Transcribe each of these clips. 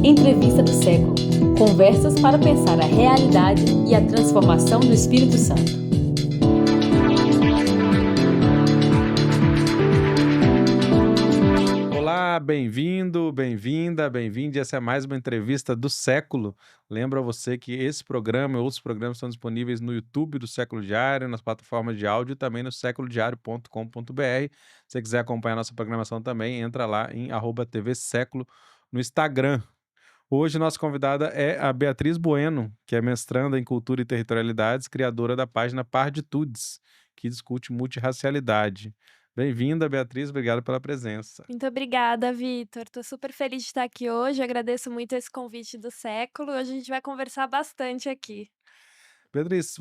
Entrevista do século. Conversas para pensar a realidade e a transformação do Espírito Santo. Olá, bem-vindo, bem-vinda, bem-vinde. Essa é mais uma entrevista do século. Lembro a você que esse programa e outros programas estão disponíveis no YouTube do Século Diário, nas plataformas de áudio e também no seculodiario.com.br. Se você quiser acompanhar nossa programação também, entra lá em @TV Século no Instagram. Hoje, nossa convidada é a Beatriz Bueno, que é mestranda em Cultura e Territorialidades, criadora da página Parditudes, que discute multirracialidade. Bem-vinda, Beatriz, obrigado pela presença. Muito obrigada, Vitor. Estou super feliz de estar aqui hoje. Agradeço muito esse convite do século. Hoje a gente vai conversar bastante aqui. Beatriz,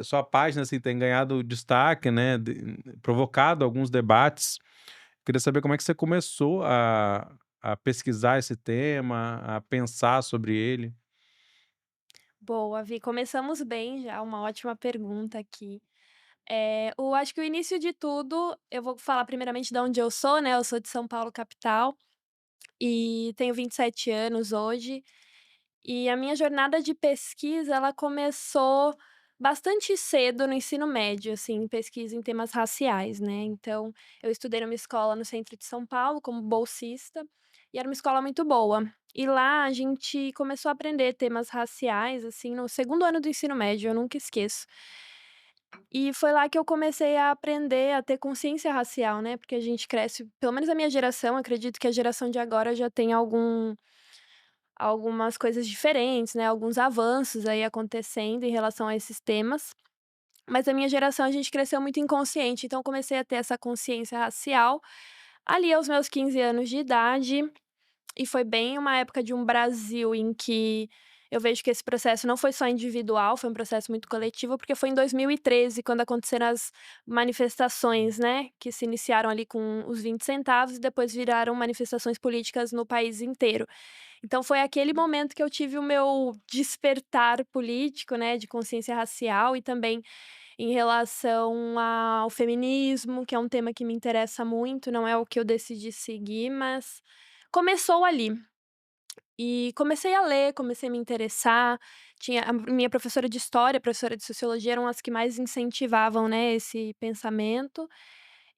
sua página assim, tem ganhado destaque, né, provocado alguns debates. Queria saber como é que você começou a pesquisar esse tema, a pensar sobre ele. Boa, Vi. Começamos bem já. Uma ótima pergunta aqui. Acho que o início de tudo, eu vou falar primeiramente de onde eu sou, né? Eu sou de São Paulo, capital, e tenho 27 anos hoje. E a minha jornada de pesquisa, ela começou bastante cedo no ensino médio, assim, pesquisa em temas raciais, né. Então, eu estudei numa escola no centro de São Paulo como bolsista, e era uma escola muito boa. E lá a gente começou a aprender temas raciais, assim, no segundo ano do ensino médio, eu nunca esqueço. E foi lá que eu comecei a aprender a ter consciência racial, né, porque a gente cresce, pelo menos a minha geração, acredito que a geração de agora já tem algumas coisas diferentes, né, alguns avanços aí acontecendo em relação a esses temas, mas a minha geração a gente cresceu muito inconsciente, então eu comecei a ter essa consciência racial ali aos meus 15 anos de idade, e foi bem uma época de um Brasil em que eu vejo que esse processo não foi só individual, foi um processo muito coletivo, porque foi em 2013 quando aconteceram as manifestações, né, que se iniciaram ali com os 20 centavos e depois viraram manifestações políticas no país inteiro. Então foi aquele momento que eu tive o meu despertar político, né, de consciência racial e também em relação ao feminismo, que é um tema que me interessa muito, não é o que eu decidi seguir, mas começou ali. E comecei a ler, comecei a me interessar, tinha a minha professora de história, professora de sociologia eram as que mais incentivavam, né, esse pensamento.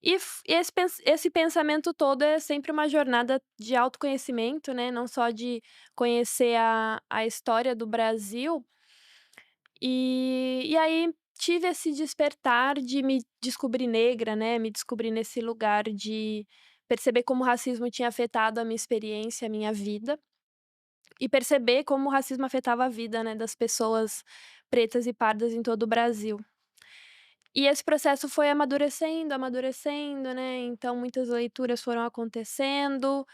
Esse pensamento todo é sempre uma jornada de autoconhecimento, né, não só de conhecer a história do Brasil, e aí tive esse despertar de me descobrir negra, né, me descobrir nesse lugar de perceber como o racismo tinha afetado a minha experiência, a minha vida, e perceber como o racismo afetava a vida, né, das pessoas pretas e pardas em todo o Brasil. E esse processo foi amadurecendo, amadurecendo, né, então muitas leituras foram acontecendo,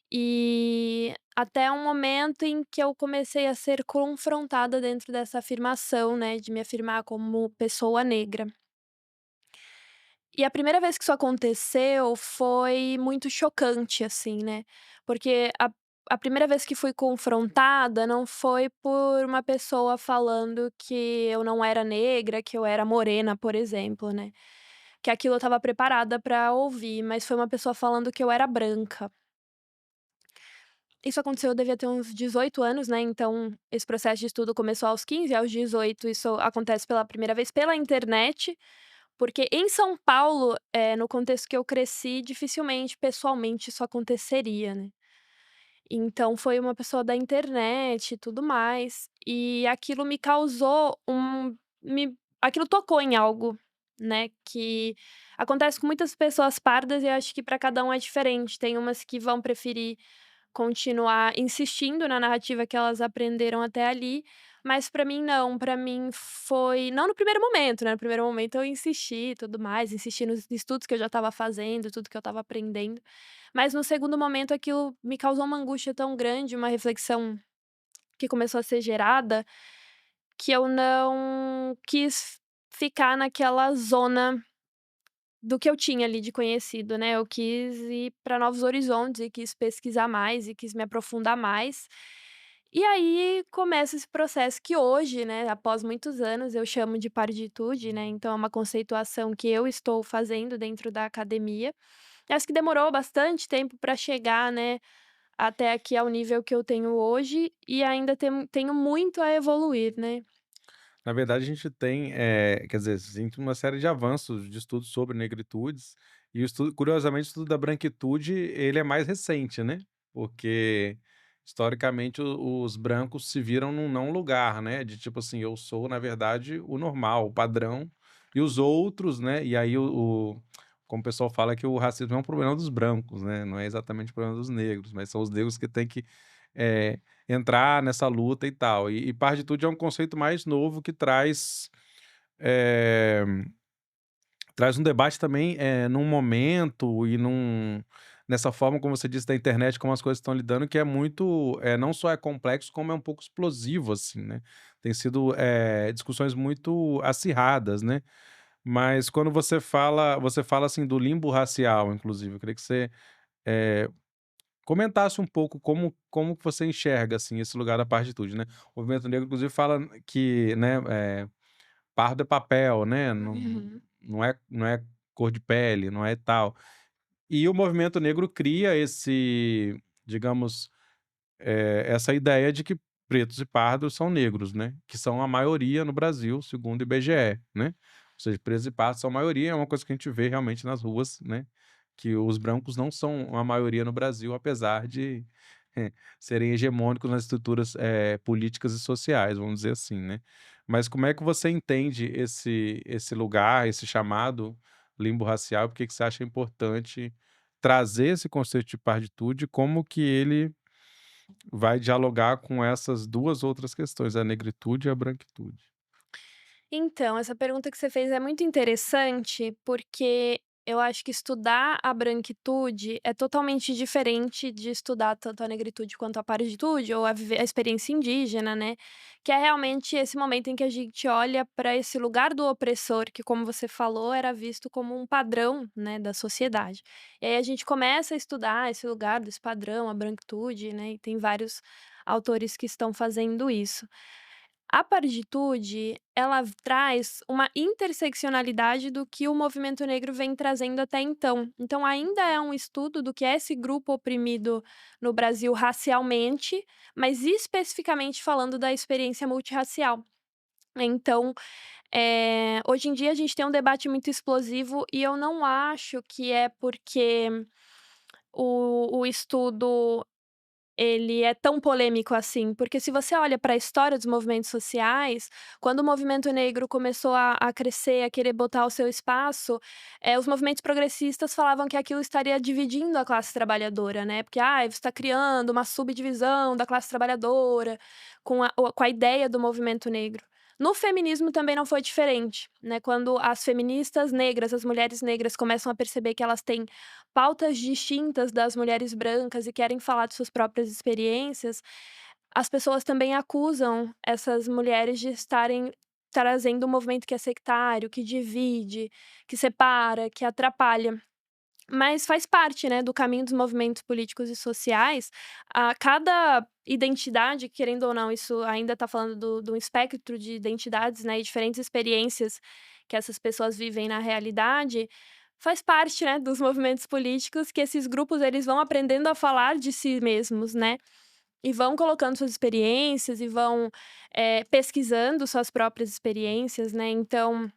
e até um momento em que eu comecei a ser confrontada dentro dessa afirmação, né, de me afirmar como pessoa negra. E a primeira vez que isso aconteceu foi muito chocante, assim, né, porque a primeira vez que fui confrontada não foi por uma pessoa falando que eu não era negra, que eu era morena, por exemplo, né, que aquilo eu estava preparada pra ouvir, mas foi uma pessoa falando que eu era branca. Isso aconteceu, eu devia ter uns 18 anos, né, então esse processo de estudo começou aos 15, aos 18 isso acontece pela primeira vez pela internet, porque em São Paulo, no contexto que eu cresci, dificilmente, pessoalmente, isso aconteceria, né. Então foi uma pessoa da internet e tudo mais, e aquilo me causou aquilo tocou em algo, né, que acontece com muitas pessoas pardas e acho que para cada um é diferente. Tem umas que vão preferir continuar insistindo na narrativa que elas aprenderam até ali, mas pra mim não, pra mim foi não no primeiro momento, né, no primeiro momento eu insisti e tudo mais, insisti nos estudos que eu já estava fazendo, tudo que eu estava aprendendo, mas no segundo momento aquilo me causou uma angústia tão grande, uma reflexão que começou a ser gerada, que eu não quis ficar naquela zona do que eu tinha ali de conhecido, né, eu quis ir para novos horizontes e quis pesquisar mais e quis me aprofundar mais. E aí começa esse processo que hoje, né, após muitos anos, eu chamo de parditude, né, então é uma conceituação que eu estou fazendo dentro da academia. Acho que demorou bastante tempo para chegar, né, até aqui ao nível que eu tenho hoje e ainda tenho muito a evoluir, né. Na verdade, a gente tem, quer dizer, existe uma série de avanços de estudos sobre negritudes, e o estudo curiosamente, o estudo da branquitude, ele é mais recente, né, porque historicamente os brancos se viram num não lugar, né, de tipo assim: "Eu sou, na verdade, o normal, o padrão, e os outros", né, e aí como o pessoal fala que o racismo é um problema dos brancos, né, não é exatamente um problema dos negros, mas são os negros que têm que, eh entrar nessa luta e tal. E parditude é um conceito mais novo que eh, traz um debate também, num momento e nessa forma, como você disse, da internet, como as coisas estão lidando, que é muito, não só é complexo, como é um pouco explosivo, assim, né. Tem sido, discussões muito acirradas, né. Mas quando você fala, assim, do limbo racial, inclusive, eu queria que você, eh comentasse um pouco como que você enxerga, assim, esse lugar da partitude, né. O movimento negro inclusive fala que, né, pardo é papel, né, Uhum. não é cor de pele, não é tal. E o movimento negro cria esse, digamos, essa ideia de que pretos e pardos são negros, né, que são a maioria no Brasil, segundo o IBGE, né. Ou seja, pretos e pardos são a maioria, é uma coisa que a gente vê realmente nas ruas, né, que os brancos não são a maioria no Brasil, apesar de serem hegemônicos nas estruturas, políticas e sociais, vamos dizer assim, né. Mas como é que você entende esse lugar, esse chamado limbo racial? Por que que você acha importante trazer esse conceito de parditude, como que ele vai dialogar com essas 2 outras questões, a negritude e a branquitude? Então, essa pergunta que você fez é muito interessante, porque eu acho que estudar a branquitude é totalmente diferente de estudar tanto a negritude quanto a paritude ou a experiência indígena, né? Que é realmente esse momento em que a gente olha para esse lugar do opressor, que, como você falou, era visto como um padrão, né, da sociedade. E aí a gente começa a estudar esse lugar desse padrão, a branquitude, né? E tem vários autores que estão fazendo isso. A partitude, ela traz uma interseccionalidade do que o movimento negro vem trazendo até então. Então ainda é um estudo do que é esse grupo oprimido no Brasil racialmente, mas especificamente falando da experiência multirracial. Então, hoje em dia a gente tem um debate muito explosivo e eu não acho que é porque o estudo ele é tão polêmico assim, porque se você olha para a história dos movimentos sociais, quando o movimento negro começou a crescer, a querer botar o seu espaço, os movimentos progressistas falavam que aquilo estaria dividindo a classe trabalhadora, né, porque: "Ai, você está criando uma subdivisão da classe trabalhadora", com a ideia do movimento negro. No feminismo também não foi diferente, né, quando as feministas negras, as mulheres negras começam a perceber que elas têm pautas distintas das mulheres brancas e querem falar de suas próprias experiências, as pessoas também acusam essas mulheres de estarem trazendo um movimento que é sectário, que divide, que separa, que atrapalha. Mas faz parte, né, do caminho dos movimentos políticos e sociais. A cada identidade, querendo ou não, isso ainda está falando do espectro de identidades, né, e diferentes experiências que essas pessoas vivem na realidade, faz parte, né, dos movimentos políticos que esses grupos eles vão aprendendo a falar de si mesmos, né, e vão colocando suas experiências e vão, pesquisando suas próprias experiências, né, então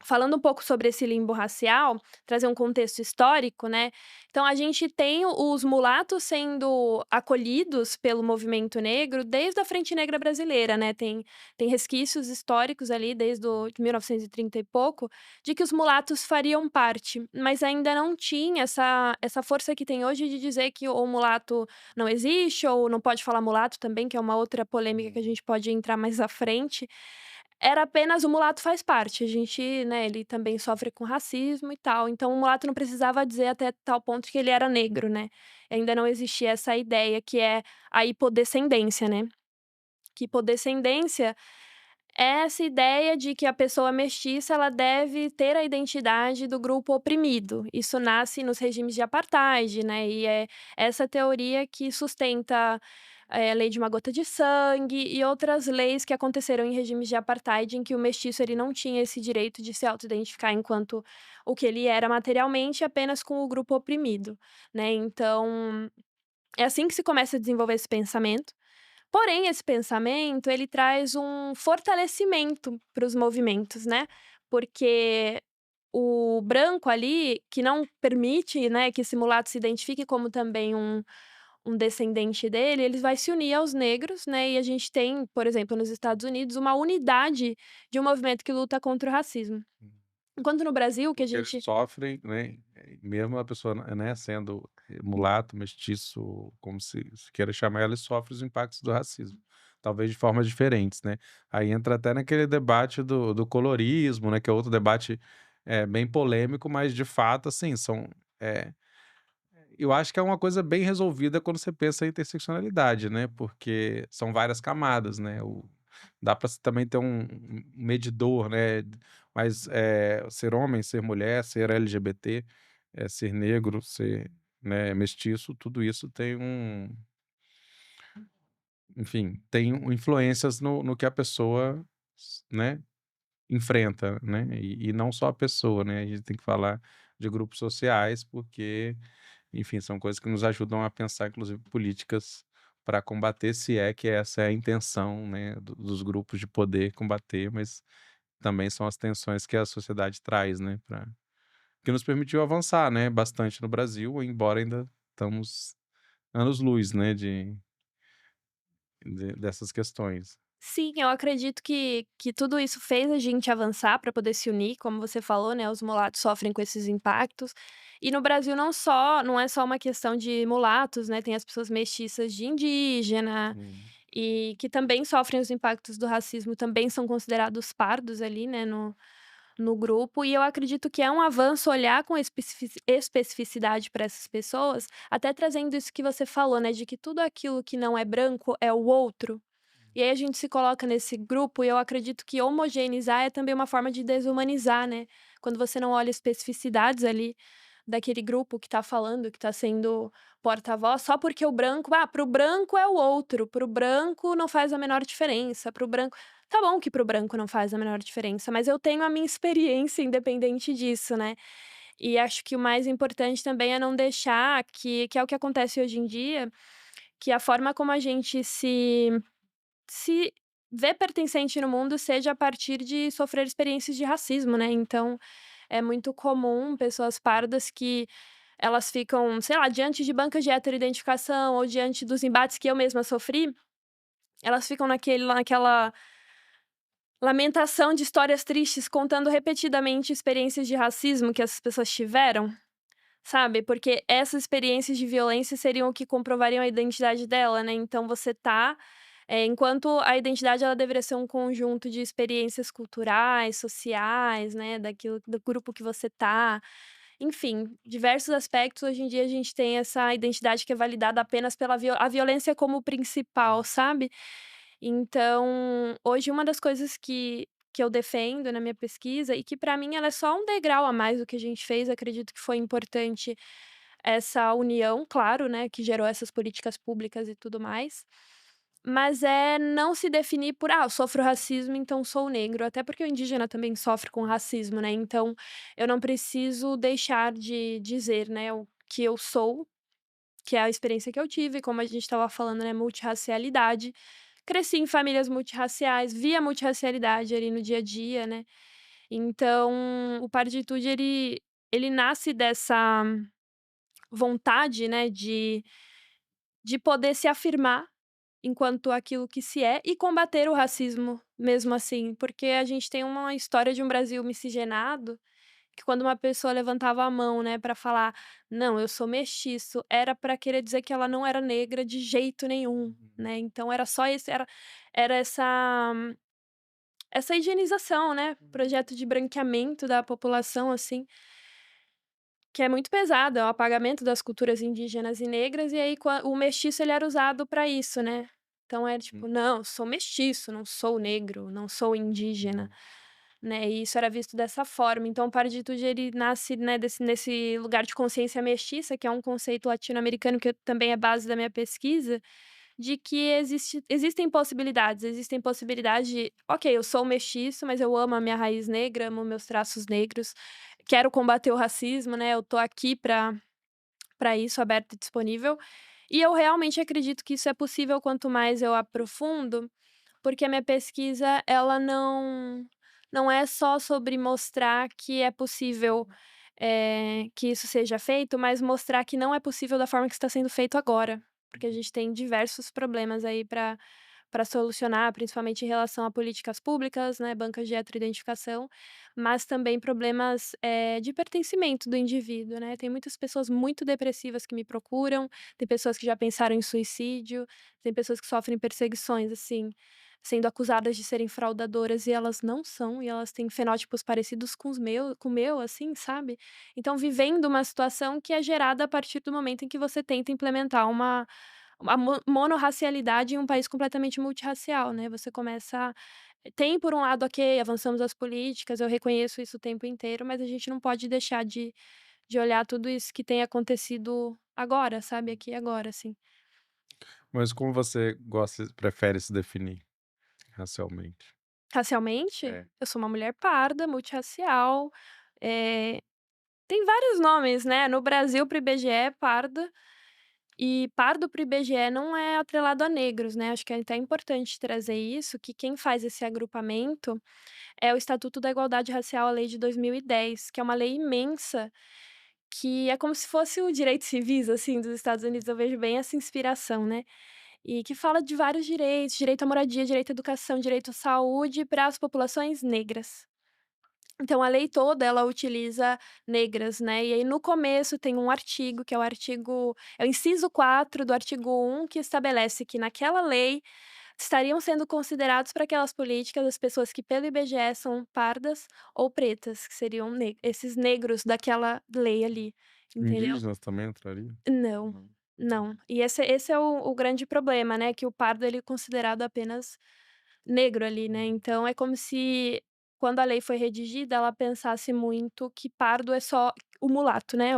falando um pouco sobre esse limbo racial, trazer um contexto histórico, né, então a gente tem os mulatos sendo acolhidos pelo movimento negro desde a Frente Negra Brasileira, né, tem resquícios históricos ali desde o de 1930 e pouco, de que os mulatos fariam parte, mas ainda não tinha essa força que tem hoje de dizer que o mulato não existe ou não pode falar mulato também, que é uma outra polêmica que a gente pode entrar mais à frente. Era apenas o mulato faz parte, a gente, né, ele também sofre com racismo e tal, então o mulato não precisava dizer até tal ponto que ele era negro, né. Ainda não existia essa ideia que é a hipodescendência, né. Que hipodescendência é essa ideia de que a pessoa mestiça, ela deve ter a identidade do grupo oprimido. Isso nasce nos regimes de apartheid, né, e é essa teoria que sustenta, a lei de uma gota de sangue e outras leis que aconteceram em regimes de apartheid, em que o mestiço ele não tinha esse direito de se autoidentificar enquanto o que ele era materialmente, apenas com o grupo oprimido, né. Então É assim que se começa a desenvolver esse pensamento. Porém, esse pensamento, ele traz um fortalecimento para os movimentos, né, porque o branco ali, que não permite, né, que esse mulato se identifique como também um descendente dele, ele vai se unir aos negros, né, e a gente tem, por exemplo, nos Estados Unidos, uma unidade de um movimento que luta contra o racismo. Enquanto no Brasil, que a Porque eles gente sofrem, né, mesmo a pessoa, né, sendo mulato, mestiço, como se queira chamar, ela sofre os impactos do racismo, talvez de formas diferentes, né. Aí entra até naquele debate do colorismo, né, que é outro debate, bem polêmico, mas de fato, assim, eh, eu acho que é uma coisa bem resolvida quando você pensa em interseccionalidade, né, porque são várias camadas, né, dá para também ter um medidor, né, mas, ser homem, ser mulher, ser LGBT, ser negro, ser, né, mestiço, tudo isso tem enfim, tem influências no que a pessoa né, enfrenta, né, e não só a pessoa, né, a gente tem que falar de grupos sociais, porque enfim, são coisas que nos ajudam a pensar, inclusive, políticas para combater, se é que essa é a intenção, né, dos grupos de poder combater, mas também são as tensões que a sociedade traz, né, que nos permitiu avançar, né, bastante no Brasil, embora ainda estamos anos-luz, né, dessas questões. sim, eu acredito que tudo isso fez a gente avançar para poder se unir, como você falou, né, os mulatos sofrem com esses impactos. E no Brasil não é só uma questão de mulatos, né, tem as pessoas mestiças de indígena, Hum. e que também sofrem os impactos do racismo, também são considerados pardos ali, né, no grupo. E eu acredito que é um avanço olhar com especificidade para essas pessoas, até trazendo isso que você falou, né, de que tudo aquilo que não é branco é o outro. E aí a gente se coloca nesse grupo e eu acredito que homogeneizar é também uma forma de desumanizar, né. Quando você não olha especificidades ali daquele grupo que tá falando, que tá sendo porta-voz, só porque o branco para o branco é o outro, para o branco não faz a menor diferença, para o branco tá bom que para o branco não faz a menor diferença, mas eu tenho a minha experiência independente disso, né. E acho que o mais importante também é não deixar que é o que acontece hoje em dia, que a forma como a gente se ver pertencente no mundo seja a partir de sofrer experiências de racismo, né, então é muito comum pessoas pardas que elas ficam, sei lá, diante de bancas de heteroidentificação ou diante dos embates que eu mesma sofri, elas ficam naquela lamentação de histórias tristes, contando repetidamente experiências de racismo que essas pessoas tiveram, sabe, porque essas experiências de violência seriam o que comprovariam a identidade dela, né, então você enquanto a identidade ela deveria ser um conjunto de experiências culturais, sociais, né, daquilo do grupo que você tá, enfim, diversos aspectos. Hoje em dia a gente tem essa identidade que é validada apenas pela a violência como principal, sabe. Então, hoje uma das coisas que eu defendo na minha pesquisa e que para mim ela é só um degrau a mais do que a gente fez, acredito que foi importante essa união, claro, né, que gerou essas políticas públicas e tudo mais, mas é não se definir por: "Ah, eu sofro racismo, então sou negro", até porque o indígena também sofre com racismo, né, então eu não preciso deixar de dizer, né, o que eu sou, que é a experiência que eu tive, como a gente estava falando, né, multirracialidade. Cresci em famílias multirraciais, vi a multirracialidade ali no dia a dia, né, então o Parditude ele nasce dessa vontade, né, de poder se afirmar enquanto aquilo que se é e combater o racismo mesmo assim, porque a gente tem uma história de um Brasil miscigenado, que quando uma pessoa levantava a mão, né, pra falar: "Não, eu sou mestiço", era pra querer dizer que ela não era negra de jeito nenhum, Uhum. né, então era só esse era essa higienização, né, projeto de branqueamento da população, assim, que é muito pesado, é o apagamento das culturas indígenas e negras, e aí o mestiço ele era usado pra isso, né. Então era tipo: Hum, "Não, sou mestiço, não sou negro, não sou indígena", hum, né, e isso era visto dessa forma. Então o Parditude ele nasce, né, nesse lugar de consciência mestiça, que é um conceito latino-americano que também é base da minha pesquisa, de que existem possibilidades de: "Ok, eu sou mestiço, mas eu amo a minha raiz negra, amo meus traços negros, quero combater o racismo, né, eu tô aqui pra isso, aberta e disponível". E eu realmente acredito que isso é possível quanto mais eu aprofundo, porque a minha pesquisa ela não é só sobre mostrar que é possível, que isso seja feito, mas mostrar que não é possível da forma que está sendo feito agora, porque a gente tem diversos problemas aí para solucionar, principalmente em relação a políticas públicas, né, bancas de heteroidentificação, mas também problemas, de pertencimento do indivíduo, né. Tem muitas pessoas muito depressivas que me procuram, tem pessoas que já pensaram em suicídio, tem pessoas que sofrem perseguições, assim, sendo acusadas de serem fraudadoras e elas não são, e elas têm fenótipos parecidos com o meu, assim, sabe. Então vivendo uma situação que é gerada a partir do momento em que você tenta implementar uma monorracialidade em um país completamente multirracial, né, você começa tem por um lado, ok, avançamos as políticas, eu reconheço isso o tempo inteiro, mas a gente não pode deixar de olhar tudo isso que tem acontecido agora, sabe, aqui e agora, assim. Mas como você prefere se definir racialmente? Racialmente, É. eu sou uma mulher parda, multirracial, eh, tem vários nomes, né, no Brasil para o IBGE é parda, e pardo para o IBGE não é atrelado a negros, né, acho que é até importante trazer isso, que quem faz esse agrupamento é o Estatuto da Igualdade Racial, a lei de 2010, que é uma lei imensa, que é como se fosse o direitos civis, assim, dos Estados Unidos, eu vejo bem essa inspiração, né. E que fala de vários direitos, direito à moradia, direito à educação, direito à saúde para as populações negras. Então a lei toda ela utiliza negras, né, e aí no começo tem um artigo, que é o inciso 4 do artigo 1 que estabelece que naquela lei estariam sendo considerados para aquelas políticas as pessoas que pelo IBGE são pardas ou pretas, que seriam esses negros daquela lei ali, entendeu? Indígenas também entrariam? Não, Não. não. E esse é o grande problema, né, que o pardo ele é considerado apenas negro ali, né, então é como se quando a lei foi redigida, ela pensasse muito que pardo é só o mulato, né,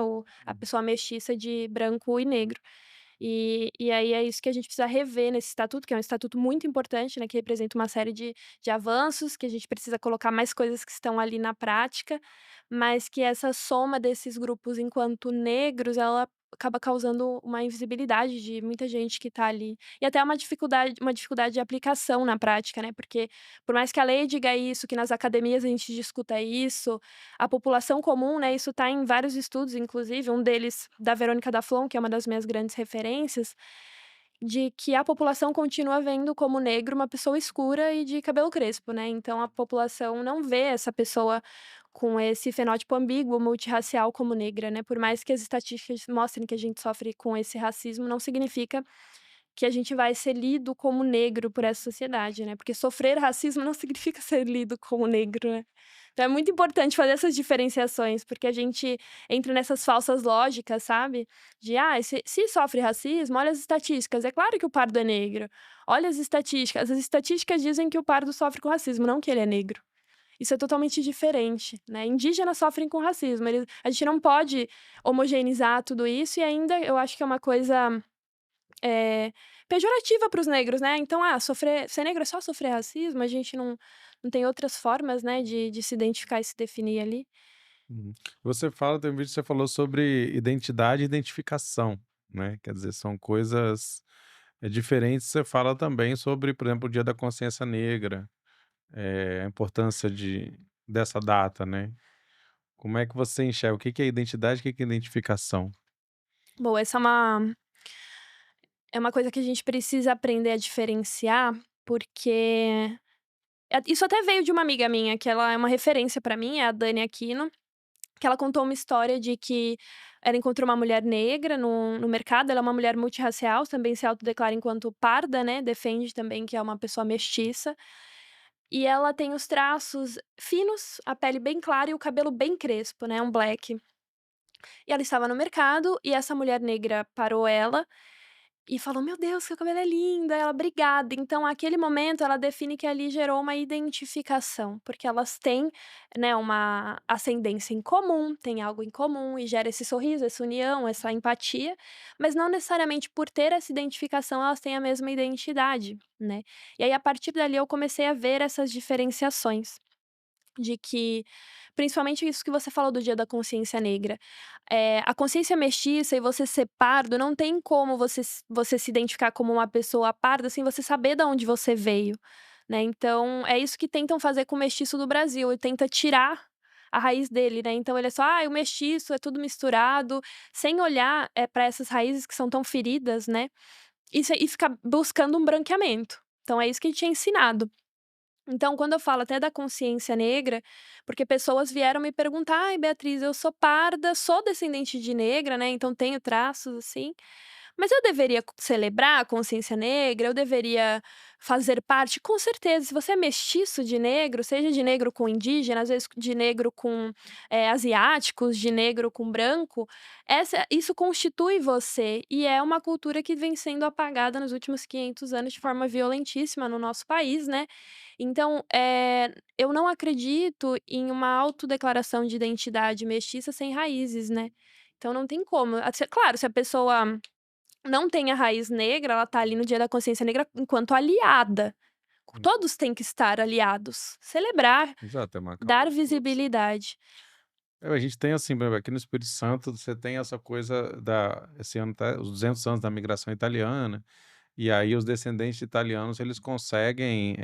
a Uhum. pessoa mestiça de branco e negro. E aí é isso que a gente precisa rever nesse estatuto, que é um estatuto muito importante, né, que representa uma série de avanços, que a gente precisa colocar mais coisas que estão ali na prática, mas que essa soma desses grupos enquanto negros, ela acaba causando uma invisibilidade de muita gente que está ali. E até uma dificuldade de aplicação na prática, né, porque por mais que a lei diga isso, que nas academias a gente discuta isso, a população comum, né, isso está em vários estudos, inclusive, um deles da Verônica Daflon, que é uma das minhas grandes referências, de que a população continua vendo como negro uma pessoa escura e de cabelo crespo, né, então a população não vê essa pessoa com esse fenótipo ambíguo, multirracial como negra, né, por mais que as estatísticas mostrem que a gente sofre com esse racismo, não significa que a gente vai ser lido como negro por essa sociedade, né, porque sofrer racismo não significa ser lido como negro, né. Então é muito importante fazer essas diferenciações, porque a gente entra nessas falsas lógicas, sabe, de: "Ah, se sofre racismo, olha as estatísticas, é claro que o pardo é negro. Olha as estatísticas dizem que o pardo sofre com racismo, não que ele é negro". Isso é totalmente diferente, né. Indígenas sofrem com racismo, a gente não pode homogeneizar tudo isso e ainda eu acho que é uma coisa pejorativa para os negros, né, então, ser negro é só sofrer racismo, a gente não tem outras formas, né, de se identificar e se definir ali. Uhum. Você fala, tem um vídeo que você falou sobre identidade e identificação, né, quer dizer, são coisas, diferentes. Você fala também sobre, por exemplo, o Dia da Consciência Negra, a importância dessa data, né. Como é que você enxerga? O que que é identidade, o que que é identificação? Bom, essa é uma coisa que a gente precisa aprender a diferenciar, porque isso até veio de uma amiga minha, que ela é uma referência pra mim, é a Dani Aquino, que ela contou uma história de que ela encontrou uma mulher negra no mercado, ela é uma mulher multirracial, também se autodeclara enquanto parda, né, defende também que é uma pessoa mestiça, e ela tem os traços finos, a pele bem clara e o cabelo bem crespo, né, um black. E ela estava no mercado e essa mulher negra parou ela e falou: "Meu Deus, seu cabelo é lindo". Aí ela: "Obrigada". Então, aquele momento, ela define que ali gerou uma identificação, porque elas têm, né, uma ascendência em comum, têm algo em comum e gera esse sorriso, essa união, essa empatia, mas não necessariamente por ter essa identificação, elas têm a mesma identidade, né. E aí, a partir dali, eu comecei a ver essas diferenciações, de que principalmente isso que você falou do Dia da Consciência Negra. A consciência mestiça e você ser pardo, não tem como você se identificar como uma pessoa parda sem você saber de onde você veio, né. Então é isso que tentam fazer com o mestiço do Brasil, e tenta tirar a raiz dele, né. Então ele é só: "Ai, o mestiço é tudo misturado", sem olhar, pra essas raízes que são tão feridas, né, e ficar buscando um branqueamento. Então é isso que a gente é ensinado. Então, quando eu falo até da consciência negra, porque pessoas vieram me perguntar: "Ai, Beatriz, eu sou parda, sou descendente de negra, né, então tenho traços assim, mas eu deveria celebrar a consciência negra? Eu deveria fazer parte?" Com certeza, se você é mestiço de negro, seja de negro com indígena, às vezes de negro com, asiáticos, de negro com branco, isso constitui você, e é uma cultura que vem sendo apagada nos últimos 500 anos de forma violentíssima no nosso país, né. Então, eu não acredito em uma autodeclaração de identidade mestiça sem raízes, né. Então não tem como. Claro, se a pessoa não tem a raiz negra, ela tá ali no Dia da Consciência Negra enquanto aliada. Todos têm que estar aliados, celebrar, Exato, é uma causa dar de todos. visibilidade. A gente tem assim, por exemplo, aqui no Espírito Santo, você tem essa coisa esse ano tá os 200 anos da migração italiana, e aí os descendentes de italianos, eles conseguem,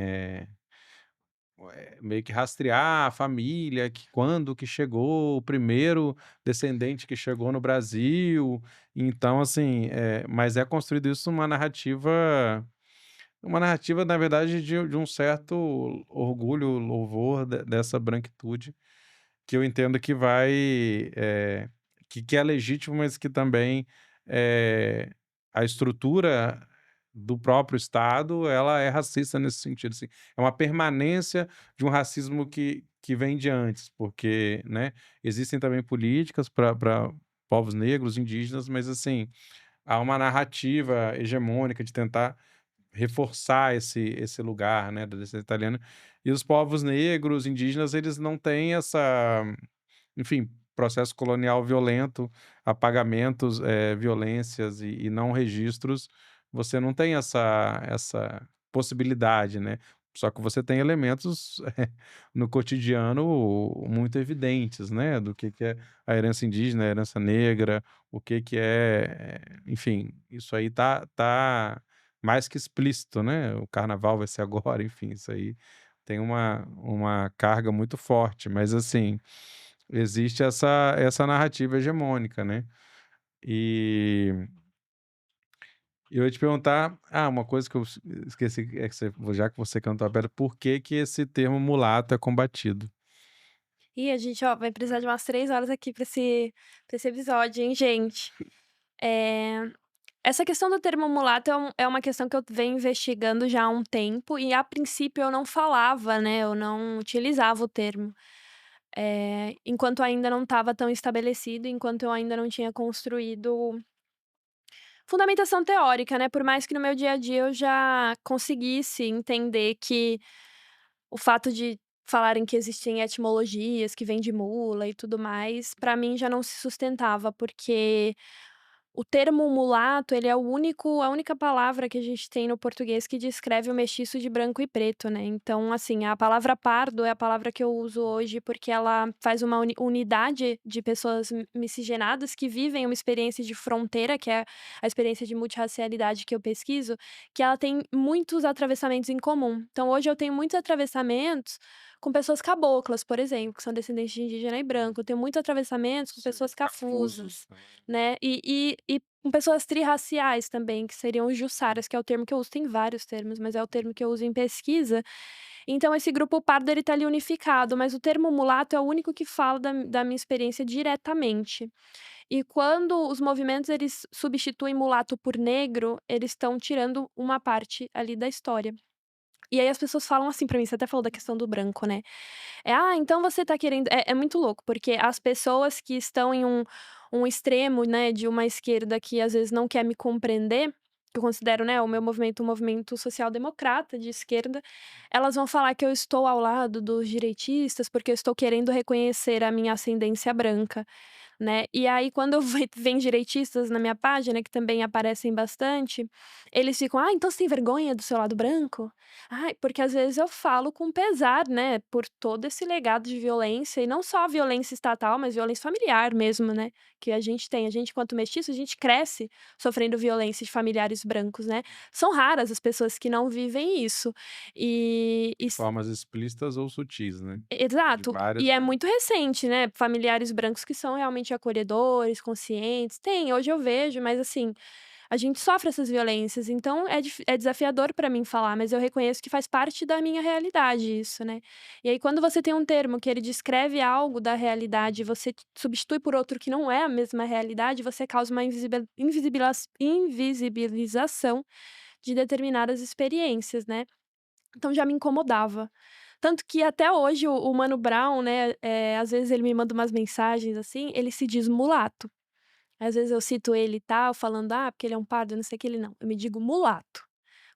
meio que rastrear a família, que quando que chegou o primeiro descendente que chegou no Brasil. Então, assim, mas é construído isso numa narrativa, na verdade, de um certo orgulho, louvor dessa branquitude, que eu entendo que vai, que é legítimo, mas que também, eh, a estrutura do próprio Estado, ela é racista nesse sentido, assim. É uma permanência de um racismo que vem de antes, porque, né, existem também políticas para povos negros, indígenas, mas, assim, há uma narrativa hegemônica de tentar reforçar esse lugar, né, da descendência italiana. E os povos negros, indígenas, eles não têm essa, enfim, processo colonial violento, apagamentos, violências e não registros, você não tem essa possibilidade, né. Só que você tem elementos, no cotidiano muito evidentes, né, do que é a herança indígena, a herança negra, o que é, enfim, isso aí tá mais que explícito, né. O carnaval vai ser agora, enfim, isso aí tem uma carga muito forte, mas assim, existe essa narrativa hegemônica, né. E eu ia te perguntar, uma coisa que eu esqueci, é que já que você cantou a pedra, por que que esse termo mulato é combatido? E a gente, ó, vai precisar de umas 3 horas aqui pra esse episódio, hein, gente. Eh, Essa questão do termo mulato é uma questão que eu venho investigando já há um tempo e, a princípio, eu não falava, né, eu não utilizava o termo, enquanto ainda não estava tão estabelecido, enquanto eu ainda não tinha construído fundamentação teórica, né, por mais que no meu dia a dia eu já conseguisse entender que o fato de falarem que existem etimologias, que vem de mula e tudo mais, pra mim já não se sustentava, porque o termo mulato, ele é o único a única palavra que a gente tem no português que descreve o mestiço de branco e preto, né. Então, assim, a palavra pardo é a palavra que eu uso hoje, porque ela faz uma unidade de pessoas miscigenadas que vivem uma experiência de fronteira, que é a experiência de multirracialidade que eu pesquiso, que ela tem muitos atravessamentos em comum. Então hoje eu tenho muitos atravessamentos com pessoas caboclas, por exemplo, que são descendentes de indígena e branco. Eu tenho muitos atravessamentos com Sim, pessoas cafusos cafusas, também. né, e com pessoas trirraciais também, que seriam os jussaras, que é o termo que eu uso. Tem vários termos, mas é o termo que eu uso em pesquisa. Então esse grupo pardo, ele tá ali unificado, mas o termo mulato é o único que fala da minha experiência diretamente. E quando os movimentos, eles substituem mulato por negro, eles estão tirando uma parte ali da história. E aí as pessoas falam assim pra mim, você até falou da questão do branco, né. "Ah, então você tá querendo", é muito louco, porque as pessoas que estão em um extremo, né, de uma esquerda que às vezes não quer me compreender, que eu considero, né, o meu movimento um movimento social-democrata de esquerda, elas vão falar que eu estou ao lado dos direitistas, porque eu estou querendo reconhecer a minha ascendência branca. né. E aí quando eu vem direitistas na minha página, que também aparecem bastante, eles ficam: "Ah, então você tem vergonha do seu lado branco?". Ai, porque às vezes eu falo com pesar, né, por todo esse legado de violência, e não só violência estatal, mas violência familiar mesmo, né, que a gente tem. A gente, enquanto mestiço, a gente cresce sofrendo violência de familiares brancos, né. São raras as pessoas que não vivem isso. E De formas explícitas ou sutis, né? De exato. várias E é formas. muito recente, né, familiares brancos que são realmente acolhedores, conscientes. Tem, hoje eu vejo, mas assim, a gente sofre essas violências, então é desafiador para mim falar, mas eu reconheço que faz parte da minha realidade isso, né. E aí quando você tem um termo que ele descreve algo da realidade e você substitui por outro que não é a mesma realidade, você causa uma invisibilização de determinadas experiências, né. Então já me incomodava. Tanto que até hoje o Mano Brown, né, às vezes ele me manda umas mensagens, assim, ele se diz mulato. Às vezes eu cito ele e tal, falando: "Ah, porque ele é um pardo, não sei o que", ele não, eu me digo mulato,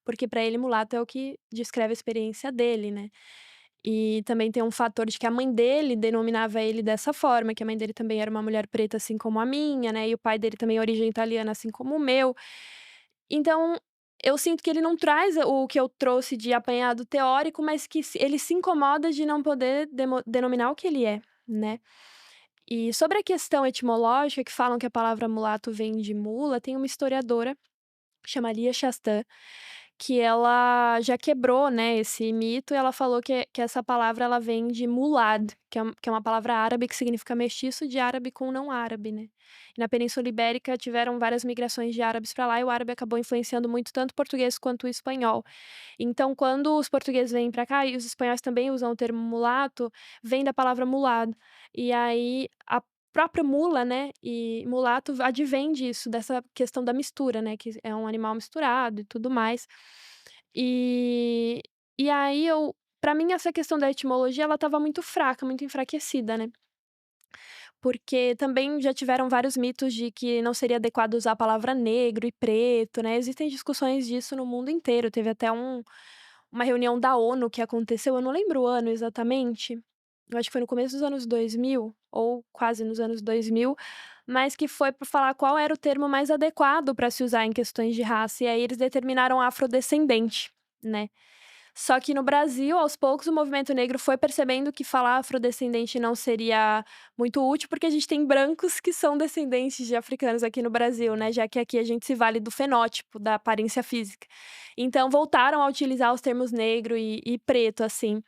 porque pra ele mulato é o que descreve a experiência dele, né. E também tem um fator de que a mãe dele denominava ele dessa forma, que a mãe dele também era uma mulher preta, assim como a minha, né, e o pai dele também é origem italiana, assim como o meu. Então, eu sinto que ele não traz o que eu trouxe de apanhado teórico, mas que ele se incomoda de não poder denominar o que ele é, né. E sobre a questão etimológica, que falam que a palavra mulato vem de mula, tem uma historiadora, chama Lia Chastain, que ela já quebrou, né, esse mito, e ela falou que essa palavra ela vem de mulad, que é uma palavra árabe que significa mestiço de árabe com não árabe, né. E na Península Ibérica tiveram várias migrações de árabes para lá, e o árabe acabou influenciando muito tanto o português quanto o espanhol. Então quando os portugueses vêm para cá, e os espanhóis também usam o termo mulato, vem da palavra mulad. E aí a própria mula, né, e mulato advém disso, dessa questão da mistura, né, que é um animal misturado e tudo mais. E e aí eu Pra mim essa questão da etimologia ela estava muito fraca, muito enfraquecida, né. Porque também já tiveram vários mitos de que não seria adequado usar a palavra negro e preto, né, existem discussões disso no mundo inteiro, teve até uma reunião da ONU que aconteceu, eu não lembro o ano exatamente, eu acho que foi no começo dos anos 2000 ou quase nos anos 2000, mas que foi para falar qual era o termo mais adequado para se usar em questões de raça, e aí eles determinaram afrodescendente, né. Só que no Brasil, aos poucos, o movimento negro foi percebendo que falar afrodescendente não seria muito útil, porque a gente tem brancos que são descendentes de africanos aqui no Brasil, né, já que aqui a gente se vale do fenótipo, da aparência física. Então voltaram a utilizar os termos negro e preto, assim.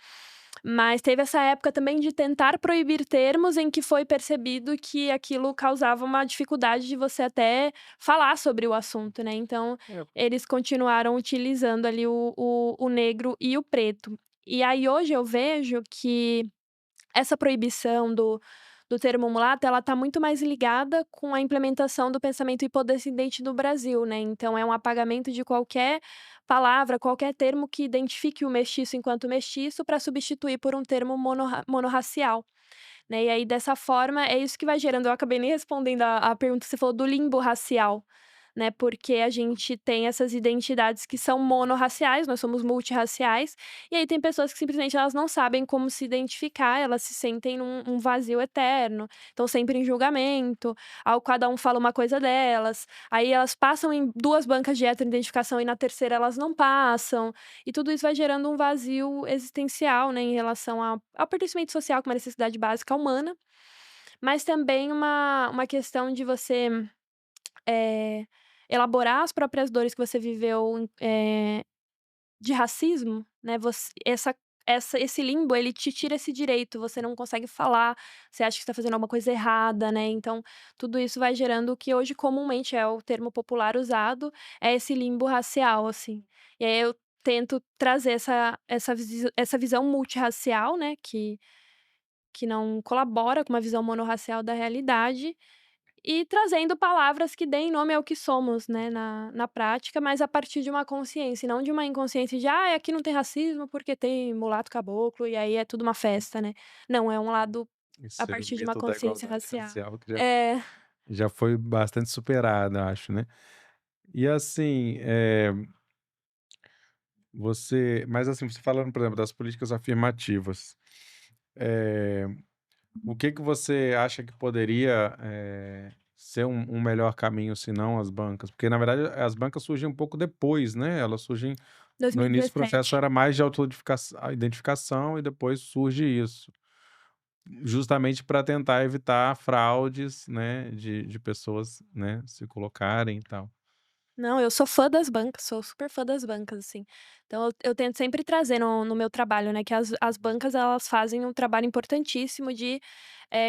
Mas teve essa época também de tentar proibir termos em que foi percebido que aquilo causava uma dificuldade de você até falar sobre o assunto, né, então É, eles continuaram utilizando ali o negro e o preto. E aí hoje eu vejo que essa proibição do termo mulato, ela está muito mais ligada com a implementação do pensamento hipodescendente no Brasil, né, então é um apagamento de qualquer palavra, qualquer termo que identifique o mestiço enquanto mestiço para substituir por um termo monorracial, né, e aí dessa forma é isso que vai gerando, eu acabei nem respondendo a pergunta que você falou do limbo racial, né, porque a gente tem essas identidades que são monorraciais, nós somos multirraciais, e aí tem pessoas que simplesmente elas não sabem como se identificar, elas se sentem num vazio eterno, estão sempre em julgamento, ao cada um fala uma coisa delas, aí elas passam em 2 bancas de heteroidentificação e na terceira elas não passam, e tudo isso vai gerando um vazio existencial, né, em relação ao pertencimento social, que é uma necessidade básica humana, mas também uma questão de você eh, elaborar as próprias dores que você viveu de racismo, né, esse limbo, ele te tira esse direito, você não consegue falar, você acha que está fazendo alguma coisa errada, né, então tudo isso vai gerando o que hoje comumente é o termo popular usado, é esse limbo racial, assim. E aí eu tento trazer essa visão multirracial, né, que não colabora com uma visão monorracial da realidade, e trazendo palavras que deem nome ao que somos, né, na prática, mas a partir de uma consciência, e não de uma inconsciência de: "Ai, aqui não tem racismo porque tem mulato caboclo e aí é tudo uma festa", né. Não, é um lado a esse partir de uma mito da consciência igualdade racial. racial que É. já foi bastante superado, acho, né? E assim, mas assim, você falando, por exemplo, das políticas afirmativas, eh, O que que você acha que poderia ser um melhor caminho, se não as bancas? Porque, na verdade, as bancas surgem um pouco depois, né? Elas surgem no início do processo 2017. era mais de identificação e depois surge isso. Justamente para tentar evitar fraudes, né, de pessoas, né, se colocarem e tal. Não, eu sou fã das bancas, sou super fã das bancas, assim. Então eu tento sempre trazer no meu trabalho, né, que as bancas elas fazem um trabalho importantíssimo de,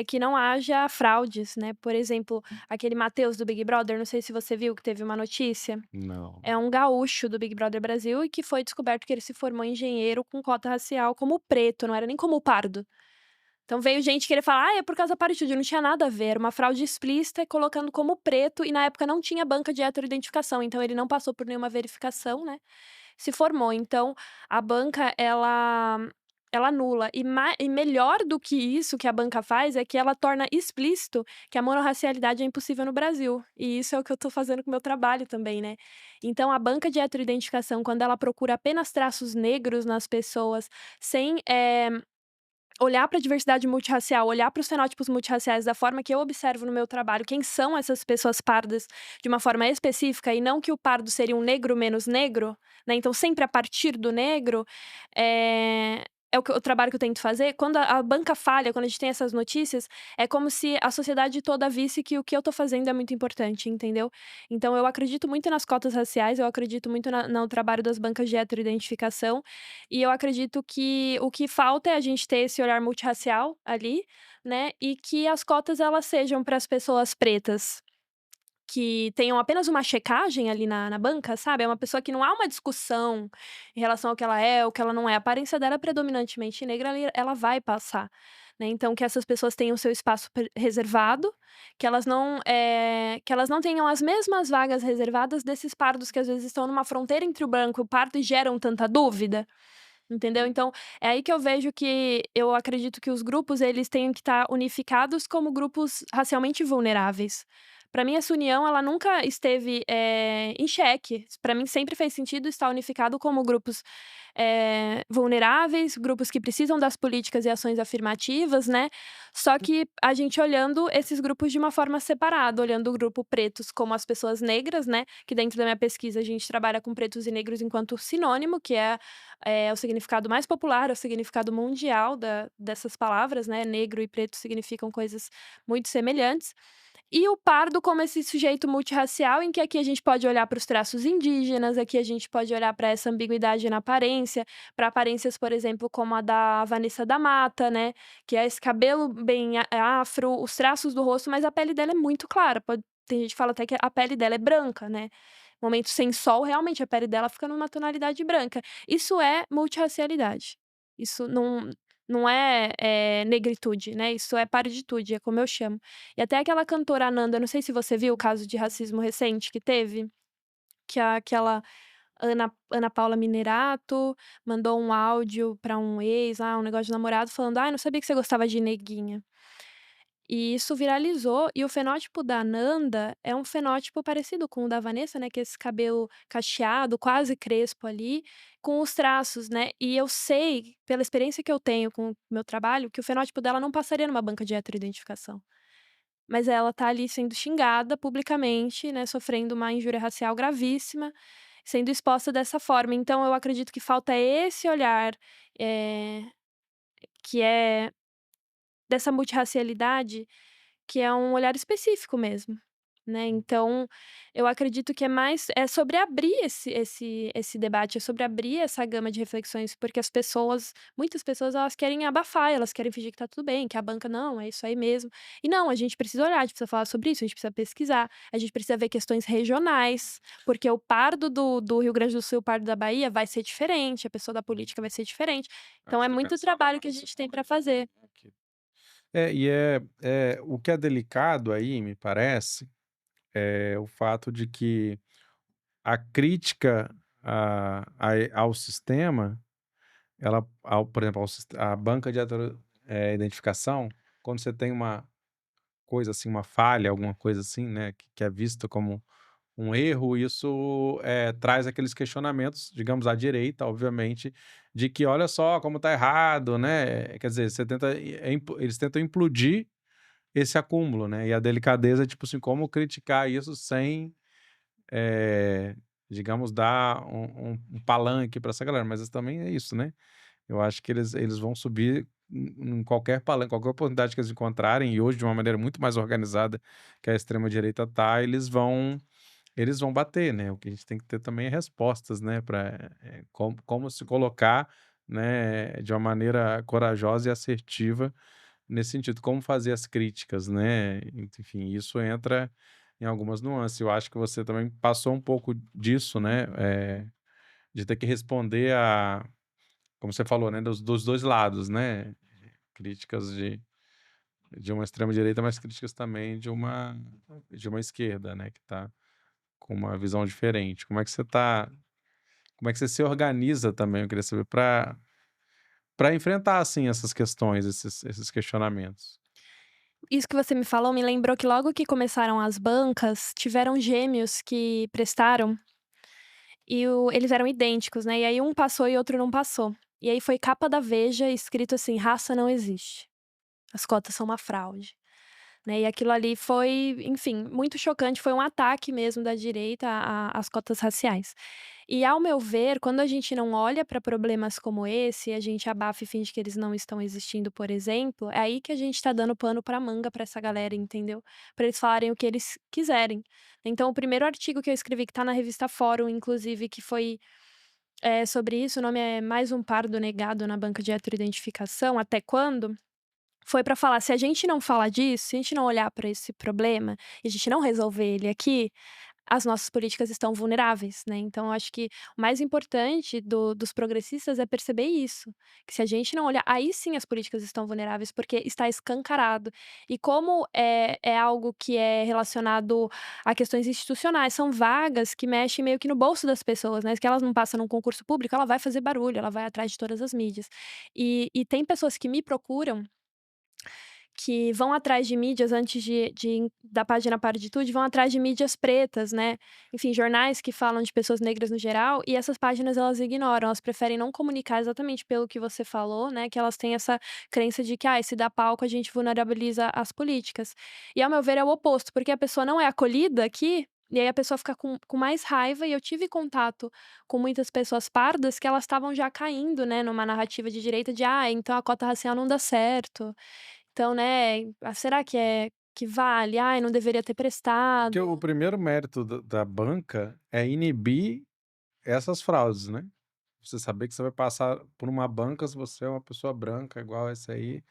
que não haja fraudes, né. Por exemplo, aquele Matheus do Big Brother, não sei se você viu que teve uma notícia, Não. é um gaúcho do Big Brother Brasil e que foi descoberto que ele se formou engenheiro com cota racial como preto, não era nem como pardo. Então veio gente querer falar: "Ah, é por causa da paritude", não tinha nada a ver, era uma fraude explícita colocando como preto e na época não tinha banca de heteroidentificação, então ele não passou por nenhuma verificação, né, se formou. Então a banca ela anula e melhor do que isso que a banca faz, é que ela torna explícito que a monorracialidade é impossível no Brasil, e isso é o que eu tô fazendo com o meu trabalho também, né. Então a banca de heteroidentificação, quando ela procura apenas traços negros nas pessoas, sem, olhar para a diversidade multirracial, olhar para os fenótipos multirraciais da forma que eu observo no meu trabalho, quem são essas pessoas pardas de uma forma específica e não que o pardo seria um negro menos negro, né, então sempre a partir do negro, é o trabalho que eu tento fazer. Quando a banca falha, quando a gente tem essas notícias, é como se a sociedade toda visse que o que eu tô fazendo é muito importante, entendeu. Então eu acredito muito nas cotas raciais, eu acredito muito no trabalho das bancas de heteroidentificação, e eu acredito que o que falta é a gente ter esse olhar multirracial ali, né, e que as cotas elas sejam para as pessoas pretas, que tenham apenas uma checagem ali na banca, sabe, é uma pessoa que não há uma discussão em relação ao que ela é, o que ela não é, a aparência dela é predominantemente negra, ali ela vai passar, né, então que essas pessoas tenham seu espaço reservado, que elas não tenham as mesmas vagas reservadas desses pardos que às vezes estão numa fronteira entre o branco e o pardo e geram tanta dúvida. Entendeu? Então, é aí que eu vejo que eu acredito que os grupos eles têm que estar unificados como grupos racialmente vulneráveis. Para mim essa união ela nunca esteve, em xeque, para mim sempre fez sentido estar unificado como grupos, vulneráveis, grupos que precisam das políticas e ações afirmativas, né, só que a gente olhando esses grupos de uma forma separada, olhando o grupo pretos como as pessoas negras, né, que dentro da minha pesquisa a gente trabalha com pretos e negros enquanto sinônimo, que é o significado mais popular, é o significado mundial dessas palavras, né, negro e preto significam coisas muito semelhantes. E o pardo como esse sujeito multirracial, em que aqui a gente pode olhar para os traços indígenas, aqui a gente pode olhar para essa ambiguidade na aparência, para aparências, por exemplo, como a da Vanessa da Mata, né, que é esse cabelo bem afro, os traços do rosto, mas a pele dela é muito clara, tem gente que fala até que a pele dela é branca, né. Momento sem sol, realmente a pele dela fica numa tonalidade branca. Isso é multirracialidade. Isso não é, negritude, né, isso é pareditude, é como eu chamo. E até aquela cantora Ananda, não sei se você viu o caso de racismo recente que teve, que aquela Ana Paula Minerato mandou um áudio pra um ex lá, um negócio de namorado, falando: "Ai, não sabia que você gostava de neguinha". E isso viralizou, e o fenótipo da Nanda é um fenótipo parecido com o da Vanessa, né, que é esse cabelo cacheado, quase crespo ali, com os traços, né. E eu sei, pela experiência que eu tenho com o meu trabalho, que o fenótipo dela não passaria numa banca de heteroidentificação. Mas ela tá ali sendo xingada publicamente, né, sofrendo uma injúria racial gravíssima, sendo exposta dessa forma. Então eu acredito que falta esse olhar, eh, que é dessa multirracialidade, que é um olhar específico mesmo, né, então, eu acredito que é sobre abrir esse debate, é sobre abrir essa gama de reflexões, porque muitas pessoas elas querem abafar, elas querem fingir que tá tudo bem, que a banca: "Não, é isso aí mesmo". E não, a gente precisa olhar, a gente precisa falar sobre isso, a gente precisa pesquisar, a gente precisa ver questões regionais, porque o pardo do Rio Grande do Sul, o pardo da Bahia vai ser diferente, a pessoa da política vai ser diferente, então é Você muito pensava trabalho na que a gente tem para fazer. o que é delicado aí, me parece, é o fato de que a crítica ao sistema, por exemplo, a banca de identificação, quando você tem uma coisa assim, uma falha, alguma coisa assim, né, que é vista como um erro, isso traz aqueles questionamentos, digamos, à direita, obviamente, de que olha só como está errado, né? Quer dizer, eles tentam implodir esse acúmulo, né? E a delicadeza, tipo assim, como criticar isso sem, eh, digamos, dar um palanque para essa galera. Mas isso também é isso, né? Eu acho que eles vão subir em qualquer palanque, qualquer oportunidade que eles encontrarem, e hoje de uma maneira muito mais organizada que a extrema-direita tá, eles vão bater, né? O que a gente tem que ter também é respostas, né? Para como se colocar, né? De uma maneira corajosa e assertiva nesse sentido, como fazer as críticas, né? Enfim, isso entra em algumas nuances. Eu acho que você também passou um pouco disso, né? De ter que responder como você falou, né? Dos dois lados, né? Críticas de uma extrema-direita, mas críticas também de uma esquerda, né? Que está com uma visão diferente. Como é que você se organiza também? Eu queria saber para enfrentar assim essas questões, esses questionamentos. Isso que você me falou me lembrou que logo que começaram as bancas, tiveram gêmeos que prestaram e eles eram idênticos, né? E aí um passou e outro não passou. E aí foi capa da Veja escrito assim: raça não existe. As cotas são uma fraude. Né, e aquilo ali foi, enfim, muito chocante, foi um ataque mesmo da direita às cotas raciais. E ao meu ver, quando a gente não olha para problemas como esse, a gente abafa e finge que eles não estão existindo, por exemplo, é aí que a gente tá dando pano pra manga pra essa galera, entendeu? Pra eles falarem o que eles quiserem. Então o primeiro artigo que eu escrevi, que tá na revista Fórum, inclusive, que foi, sobre isso, o nome é "Mais um pardo negado na banca de heteroidentificação, até quando?", foi pra falar, se a gente não falar disso, se a gente não olhar pra esse problema, e a gente não resolver ele aqui, as nossas políticas estão vulneráveis, né. Então eu acho que o mais importante dos progressistas é perceber isso, que se a gente não olhar, aí sim as políticas estão vulneráveis, porque está escancarado. E como é algo que é relacionado a questões institucionais, são vagas que mexem meio que no bolso das pessoas, né, que elas não passam num concurso público, ela vai fazer barulho, ela vai atrás de todas as mídias. E tem pessoas que me procuram que vão atrás de mídias antes da página Pareditude, vão atrás de mídias pretas, né, enfim, jornais que falam de pessoas negras no geral, e essas páginas elas ignoram, elas preferem não comunicar exatamente pelo que você falou, né, que elas têm essa crença de que: "Ai, se dá palco a gente vulnerabiliza as políticas". E ao meu ver é o oposto, porque a pessoa não é acolhida aqui, e aí a pessoa fica com mais raiva, e eu tive contato com muitas pessoas pardas que elas estavam já caindo, né, numa narrativa de direita de: "Ah, então a cota racial não dá certo". Então, né, será que vale? "Ai, não deveria ter Porque prestado". o primeiro mérito da banca é inibir essas fraudes, né? Você saber que você vai passar por uma banca, se você é uma pessoa branca igual essa aí,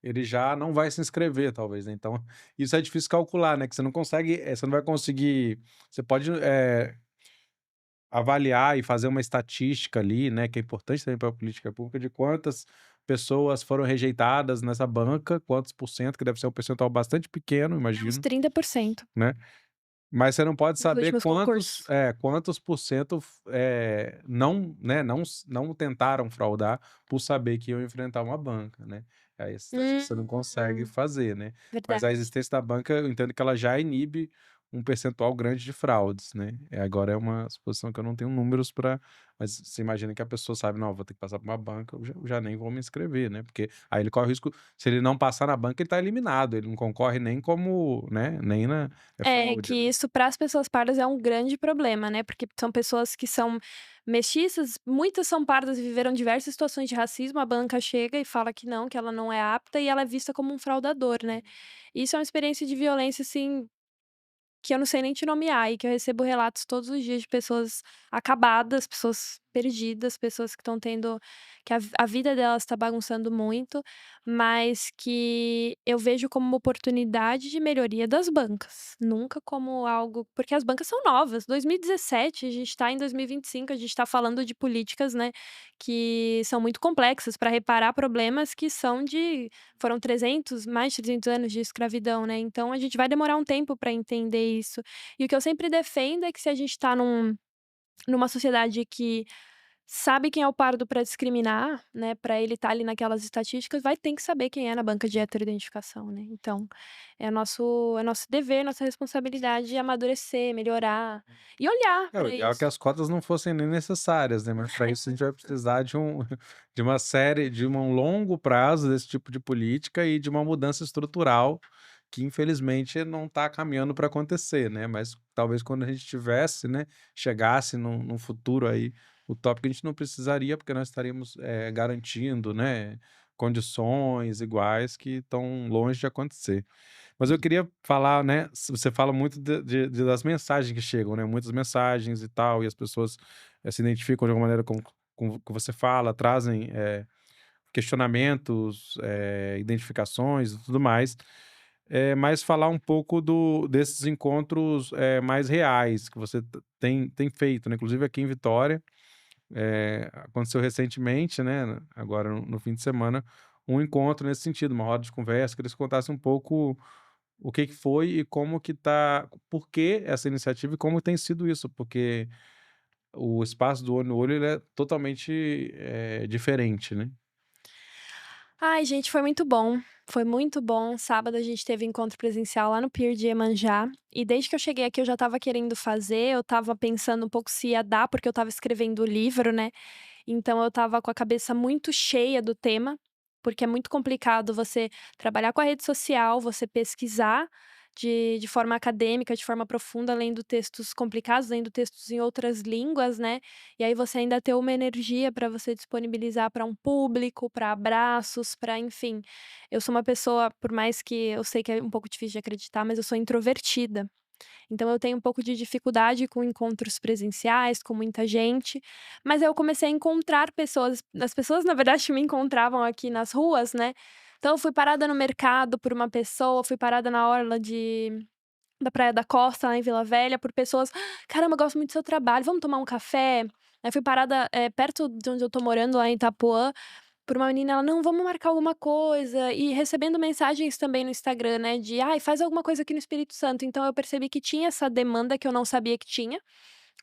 ele já não vai se inscrever, talvez, né? Então, isso é difícil calcular, né? Que você não consegue, você não vai conseguir. Você pode avaliar e fazer uma estatística ali, né? Que é importante também para a política pública, de quantas pessoas foram rejeitadas nessa banca, quantos por cento, que deve ser um percentual bastante pequeno, É uns imagino, 30% né? Mas você não pode nos saber últimos quantos, concursos. quantos por cento não, né, não tentaram fraudar por saber que iam enfrentar uma banca, né? Aí essa estatística você não consegue Hum, fazer, né? Mas a verdade. existência da banca, eu entendo que ela já inibe um percentual grande de fraudes, né? Agora é uma suposição que eu não tenho números para, mas você imagina que a pessoa sabe, não, vou ter que passar por uma banca, eu já nem vou me inscrever, né? Porque aí ele corre o risco, se ele não passar na banca, ele está eliminado, ele não concorre nem como, né, nem é É, fraude, que né? isso para as pessoas pardas é um grande problema, né, porque são pessoas que são mestiças, muitas são pardas e viveram diversas situações de racismo, a banca chega e fala que ela não é apta e ela é vista como um fraudador, né. Isso é uma experiência de violência, assim, que eu não sei nem te nomear e que eu recebo relatos todos os dias de pessoas acabadas, pessoas perdidas, pessoas que estão tendo que a vida delas está bagunçando muito, mas que eu vejo como uma oportunidade de melhoria das bancas, nunca como algo porque as bancas são novas, 2017, a gente está em 2025, a gente está falando de políticas, né, que são muito complexas para reparar problemas que são foram 300, mais de 300 anos de escravidão, né, então a gente vai demorar um tempo para entender isso. E o que eu sempre defendo é que se a gente tá numa sociedade que sabe quem é o pardo para discriminar, né, para ele estar ali naquelas estatísticas, vai ter que saber quem é na banca de heteroidentificação, né. Então, é nosso dever, nossa responsabilidade amadurecer, melhorar e olhar O para ideal é que isso. as cotas não fossem nem necessárias, né, mas para isso a gente vai precisar de de uma série de um longo prazo desse tipo de política e de uma mudança estrutural que infelizmente não está caminhando para acontecer, né, mas talvez quando a gente tivesse, né, chegasse num futuro aí utópico, a gente não precisaria, porque nós estaríamos, garantindo, né, condições iguais que estão longe de acontecer. Mas eu queria falar, né, você fala muito das mensagens que chegam, né, muitas mensagens e tal, e as pessoas, se identificam de alguma maneira com o que você fala, trazem, questionamentos, identificações e tudo mais. Mas falar um pouco desses encontros, mais reais que você tem feito, né, inclusive aqui em Vitória, aconteceu recentemente, né, agora no fim de semana, um encontro nesse sentido, uma roda de conversa, queria que você contasse um pouco o que que foi e como que tá por que essa iniciativa e como tem sido isso? Porque o espaço do olho no olho, ele é totalmente, diferente, né. Ai, gente, foi muito bom. Foi muito bom. Sábado a gente teve encontro presencial lá no Pier de Iemanjá. E desde que eu cheguei aqui eu já estava querendo fazer, eu estava pensando um pouco se ia dar, porque eu estava escrevendo o livro, né. Então eu estava com a cabeça muito cheia do tema, porque é muito complicado você trabalhar com a rede social, você pesquisar de forma acadêmica, de forma profunda, lendo textos complicados, lendo textos em outras línguas, né. E aí você ainda ter uma energia para você disponibilizar para um público, para abraços, para enfim. Eu sou uma pessoa, por mais que eu sei que é um pouco difícil de acreditar, mas eu sou introvertida. Então eu tenho um pouco de dificuldade com encontros presenciais, com muita gente, mas aí eu comecei a encontrar pessoas, as pessoas na verdade me encontravam aqui nas ruas, né. Então eu fui parada no mercado por uma pessoa, fui parada na orla da Praia da Costa, lá em Vila Velha, por pessoas: "Caramba, eu gosto muito do seu trabalho, vamos tomar um café?". Aí fui parada, perto de onde eu tô morando, lá em Itapuã, por uma menina, ela: "Não, vamos marcar alguma coisa", e recebendo mensagens também no Instagram, né, de: "Ai, faz alguma coisa aqui no Espírito Santo". Então eu percebi que tinha essa demanda que eu não sabia que tinha,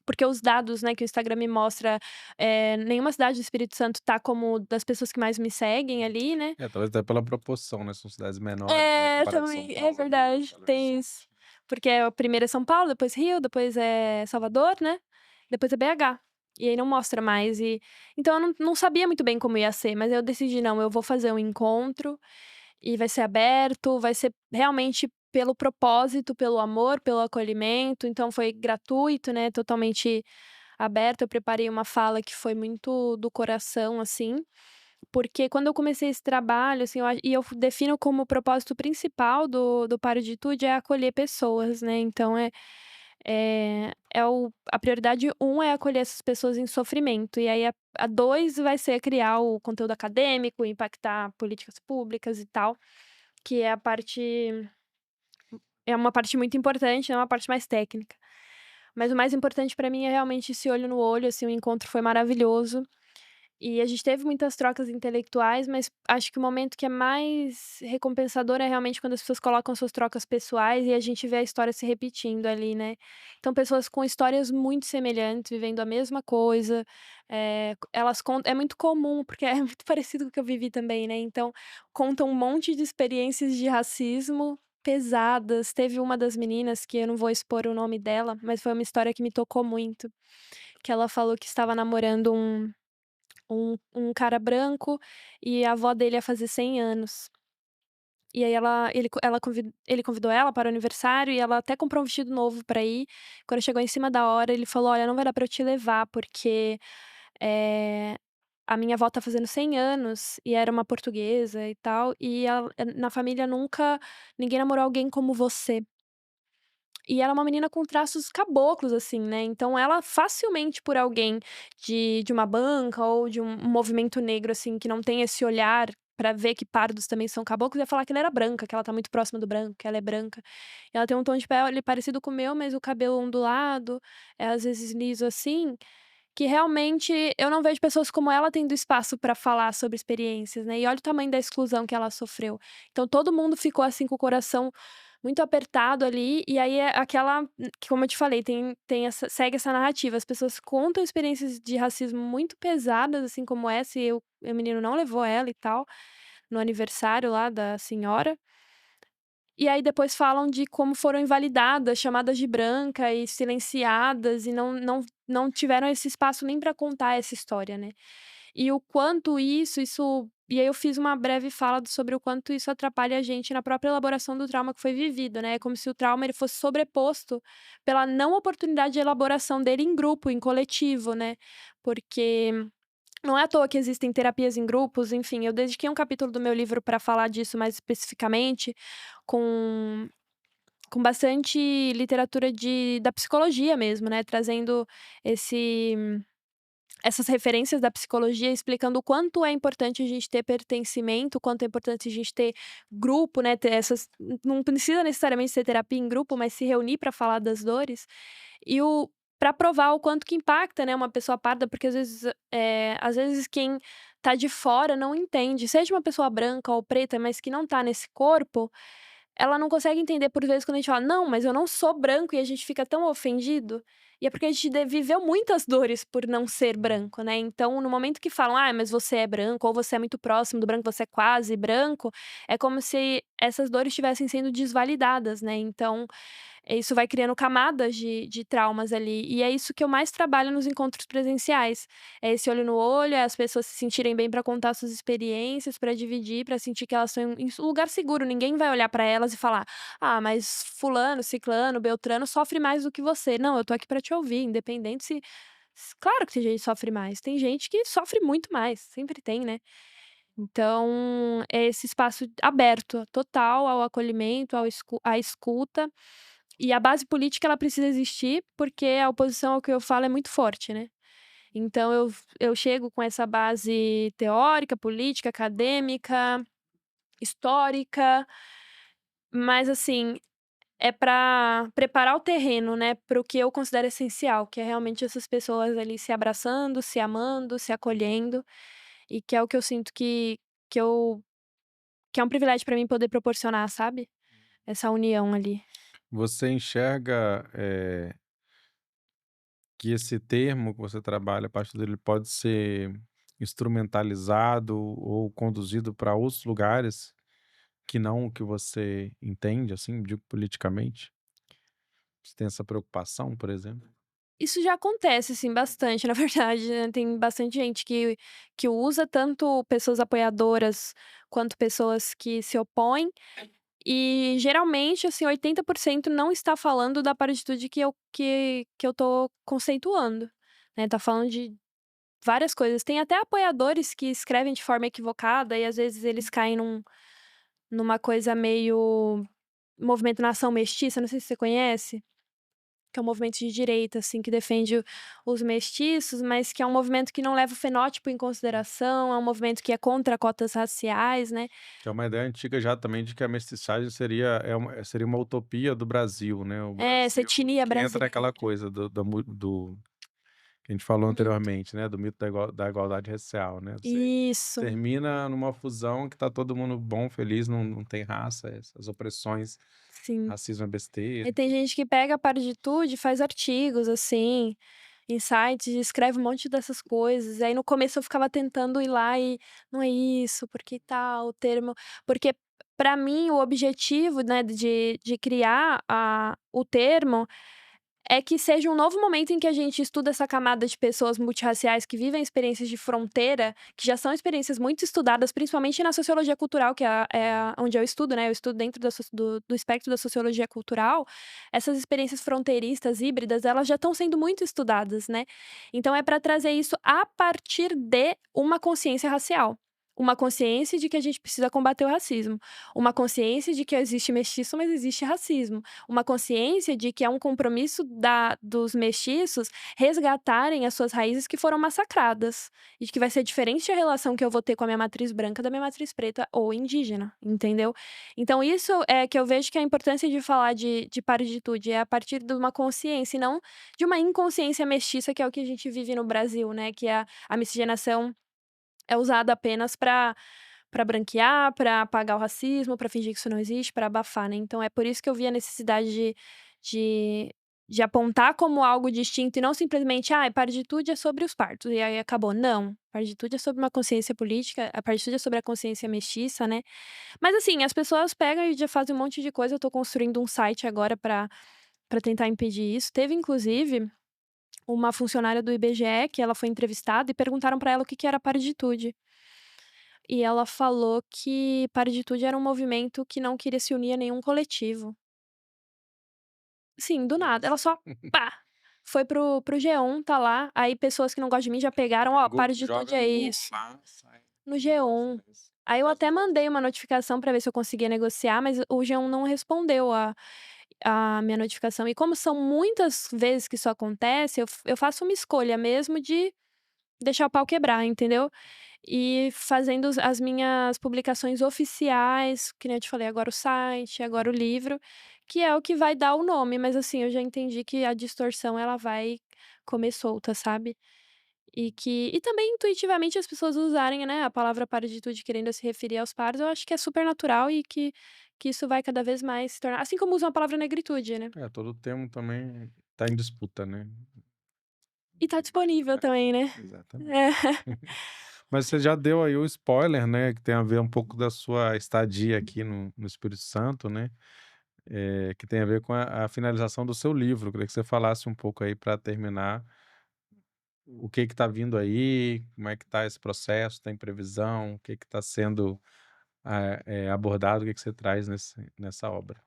porque os dados, né, que o Instagram me mostra, nenhuma cidade do Espírito Santo tá como das pessoas que mais me seguem ali, né. Talvez até pela proporção, né, são cidades menores, né, É, comparado a São também, é Paulo, Rio, verdade, Belo tem isso. Horizonte. Porque o primeiro é São Paulo, depois Rio, depois é Salvador, né, depois é BH. E aí não mostra mais então eu não sabia muito bem como ia ser, mas eu decidi: "Não, eu vou fazer um encontro e vai ser aberto, vai ser realmente pelo propósito, pelo amor, pelo acolhimento", então foi gratuito, né, totalmente aberto. Eu preparei uma fala que foi muito do coração, assim, porque quando eu comecei esse trabalho, assim, eu defino como o propósito principal do Paroditude é acolher pessoas, né, então a prioridade um é acolher essas pessoas em sofrimento, e aí a 2 vai ser criar o conteúdo acadêmico, impactar políticas públicas e tal, que é uma parte muito importante, é uma parte mais técnica. Mas o mais importante pra mim é realmente esse olho no olho, assim, o encontro foi maravilhoso. E a gente teve muitas trocas intelectuais, mas acho que o momento que é mais recompensador é realmente quando as pessoas colocam suas trocas pessoais e a gente vê a história se repetindo ali, né. Então pessoas com histórias muito semelhantes, vivendo a mesma coisa, elas contam, é muito comum, porque é muito parecido com o que eu vivi também, né, então contam um monte de experiências de racismo pesadas. Teve uma das meninas, que eu não vou expor o nome dela, mas foi uma história que me tocou muito, que ela falou que estava namorando um cara branco, e a avó dele ia fazer 100 anos. E aí ele convidou ela para o aniversário e ela até comprou um vestido novo pra ir. Quando chegou em cima da hora, ele falou: "Olha, não vai dar pra eu te levar, porque, eh, a minha avó tá fazendo 100 anos", e era uma portuguesa e tal, e na família nunca ninguém namorou alguém como você. E ela é uma menina com traços caboclos, assim, né, então ela facilmente, por alguém de uma banca ou de um movimento negro, assim, que não tem esse olhar pra ver que pardos também são caboclos, ia falar que ela era branca, que ela tá muito próxima do branco, que ela é branca. Ela tem um tom de pele parecido com o meu, mas o cabelo ondulado, às vezes liso, assim, que realmente eu não vejo pessoas como ela tendo espaço pra falar sobre experiências, né, e olha o tamanho da exclusão que ela sofreu. Então todo mundo ficou, assim, com o coração muito apertado ali, e aí é aquela que como eu te falei, segue essa narrativa, as pessoas contam experiências de racismo muito pesadas, assim como essa, e o menino não levou ela e tal, no aniversário lá da senhora. E aí depois falam de como foram invalidadas, chamadas de branca e silenciadas e não tiveram esse espaço nem para contar essa história, né. E o quanto isso e aí eu fiz uma breve fala sobre o quanto isso atrapalha a gente na própria elaboração do trauma que foi vivido, né, é como se o trauma ele fosse sobreposto pela não oportunidade de elaboração dele em grupo, em coletivo, né, porque não é à toa que existem terapias em grupos, enfim, eu dediquei um capítulo do meu livro para falar disso mais especificamente, com com bastante literatura da psicologia mesmo, né, trazendo esse essas referências da psicologia, explicando o quanto é importante a gente ter pertencimento, o quanto é importante a gente ter grupo, né, ter essas não precisa necessariamente ser terapia em grupo, mas se reunir para falar das dores, e o para provar o quanto que impacta, né, uma pessoa parda, porque às vezes quem tá de fora não entende, seja uma pessoa branca ou preta, mas que não tá nesse corpo, ela não consegue entender por vezes quando a gente fala: "Não, mas eu não sou branco", e a gente fica tão ofendido, e é porque a gente viveu muitas dores por não ser branco, né, então no momento que falam: "Ah, mas você é branco", ou "Você é muito próximo do branco, você é quase branco", é como se essas dores estivessem sendo desvalidadas, né, então isso vai criando camadas de traumas ali, e é isso que eu mais trabalho nos encontros presenciais. É esse olho no olho, é as pessoas se sentirem bem para contar suas experiências, para dividir, para sentir que elas estão em um lugar seguro, ninguém vai olhar para elas e falar: "Ah, mas fulano, ciclano, beltrano sofre mais do que você". Não, eu tô aqui para te ouvir, independente claro que tem gente que sofre mais, tem gente que sofre muito mais, sempre tem, né. Então, é esse espaço aberto, total ao acolhimento, à escuta, e a base política ela precisa existir, porque a oposição ao que eu falo é muito forte, né. Então eu chego com essa base teórica, política, acadêmica, histórica, mas assim, é para preparar o terreno, né, para o que eu considero essencial, que é realmente essas pessoas ali se abraçando, se amando, se acolhendo, e que é o que eu sinto que eu que é um privilégio para mim poder proporcionar, sabe, essa união ali. Você enxerga, que esse termo que você trabalha, a partir dele pode ser instrumentalizado ou conduzido para outros lugares que não o que você entende, assim, digo politicamente? Você tem essa preocupação, por exemplo? Isso já acontece, assim, bastante, na verdade, né, tem bastante gente que usa, tanto pessoas apoiadoras quanto pessoas que se opõem, e geralmente, assim, 80% não está falando da partitude que eu tô conceituando, né, tá falando de várias coisas. Tem até apoiadores que escrevem de forma equivocada e às vezes eles caem numa coisa meio movimento Nação Mestiça, não sei se você conhece? Que é um movimento de direita, assim, que defende os mestiços, mas que é um movimento que não leva o fenótipo em consideração, é um movimento que é contra cotas raciais, né. Que é uma ideia antiga já também de que a mestiçagem seria uma utopia do Brasil, né, o É, essa Brasil etnia que entra brasileira. naquela coisa do que a gente falou anteriormente, né, do mito da igualdade racial, né, você Isso, termina numa fusão que tá todo mundo bom, feliz, não tem raça, essas opressões, sim. racismo é besteira. E tem gente que pega a partitude e faz artigos, assim, em sites, e escreve um monte dessas coisas, e aí no começo eu ficava tentando ir lá e: "Não é isso, porque tal, o termo", porque pra mim o objetivo, né, de criar o termo é que seja um novo momento em que a gente estuda essa camada de pessoas multirraciais que vivem experiências de fronteira, que já são experiências muito estudadas, principalmente na sociologia cultural, que onde eu estudo, né, eu estudo dentro do espectro da sociologia cultural. Essas experiências fronteiristas, híbridas, elas já estão sendo muito estudadas, né. Então é para trazer isso a partir de uma consciência racial. Uma consciência de que a gente precisa combater o racismo. Uma consciência de que existe mestiço, mas existe racismo. Uma consciência de que é um compromisso dos mestiços resgatarem as suas raízes que foram massacradas, e de que vai ser diferente a relação que eu vou ter com a minha matriz branca da minha matriz preta ou indígena, entendeu? Então isso é que eu vejo que a importância de falar de pariditude é a partir de uma consciência e não de uma inconsciência mestiça, que é o que a gente vive no Brasil, né, que a miscigenação é usada apenas pra branquear, pra apagar o racismo, pra fingir que isso não existe, pra abafar, né. Então é por isso que eu vi a necessidade de de apontar como algo distinto e não simplesmente: "Ah, Parditude é sobre os partos", e aí acabou. Não, Parditude é sobre uma consciência política, a Parditude é sobre a consciência mestiça, né. Mas assim, as pessoas pegam e já fazem um monte de coisa, eu tô construindo um site agora pra tentar impedir isso. Teve inclusive uma funcionária do IBGE que ela foi entrevistada e perguntaram pra ela o que que era Parditude. E ela falou que Parditude era um movimento que não queria se unir a nenhum coletivo. Sim, do nada, Nossa. ela só pá, foi pro G1, tá lá, aí pessoas que não gostam de mim já pegaram: "Ó, Parditude Joga é no Google isso", lá, sai. no Nossa, G1. mas Aí eu faz até todo mandei uma notificação pra ver se eu conseguia negociar, mas o G1 não respondeu a minha notificação. E como são muitas vezes que isso acontece, eu faço uma escolha mesmo de deixar o pau quebrar, entendeu? E fazendo as minhas publicações oficiais, que nem eu te falei, agora o site, agora o livro, que é o que vai dar o nome, mas assim, eu já entendi que a distorção ela vai comer solta, sabe? E também intuitivamente as pessoas usarem, né, a palavra pareditude querendo se referir aos pares, eu acho que é super natural e que isso vai cada vez mais se tornar assim como usam a palavra negritude, né? todo termo também tá em disputa, né. E tá disponível É, também, né? exatamente. É. Mas você já deu aí o spoiler, né, que tem a ver um pouco da sua estadia aqui no Espírito Santo, né, que tem a ver com a finalização do seu livro. Queria que você falasse um pouco aí para terminar, o que tá vindo aí, como é que tá esse processo, tem previsão, o que tá sendo, abordado, o que você traz nessa obra?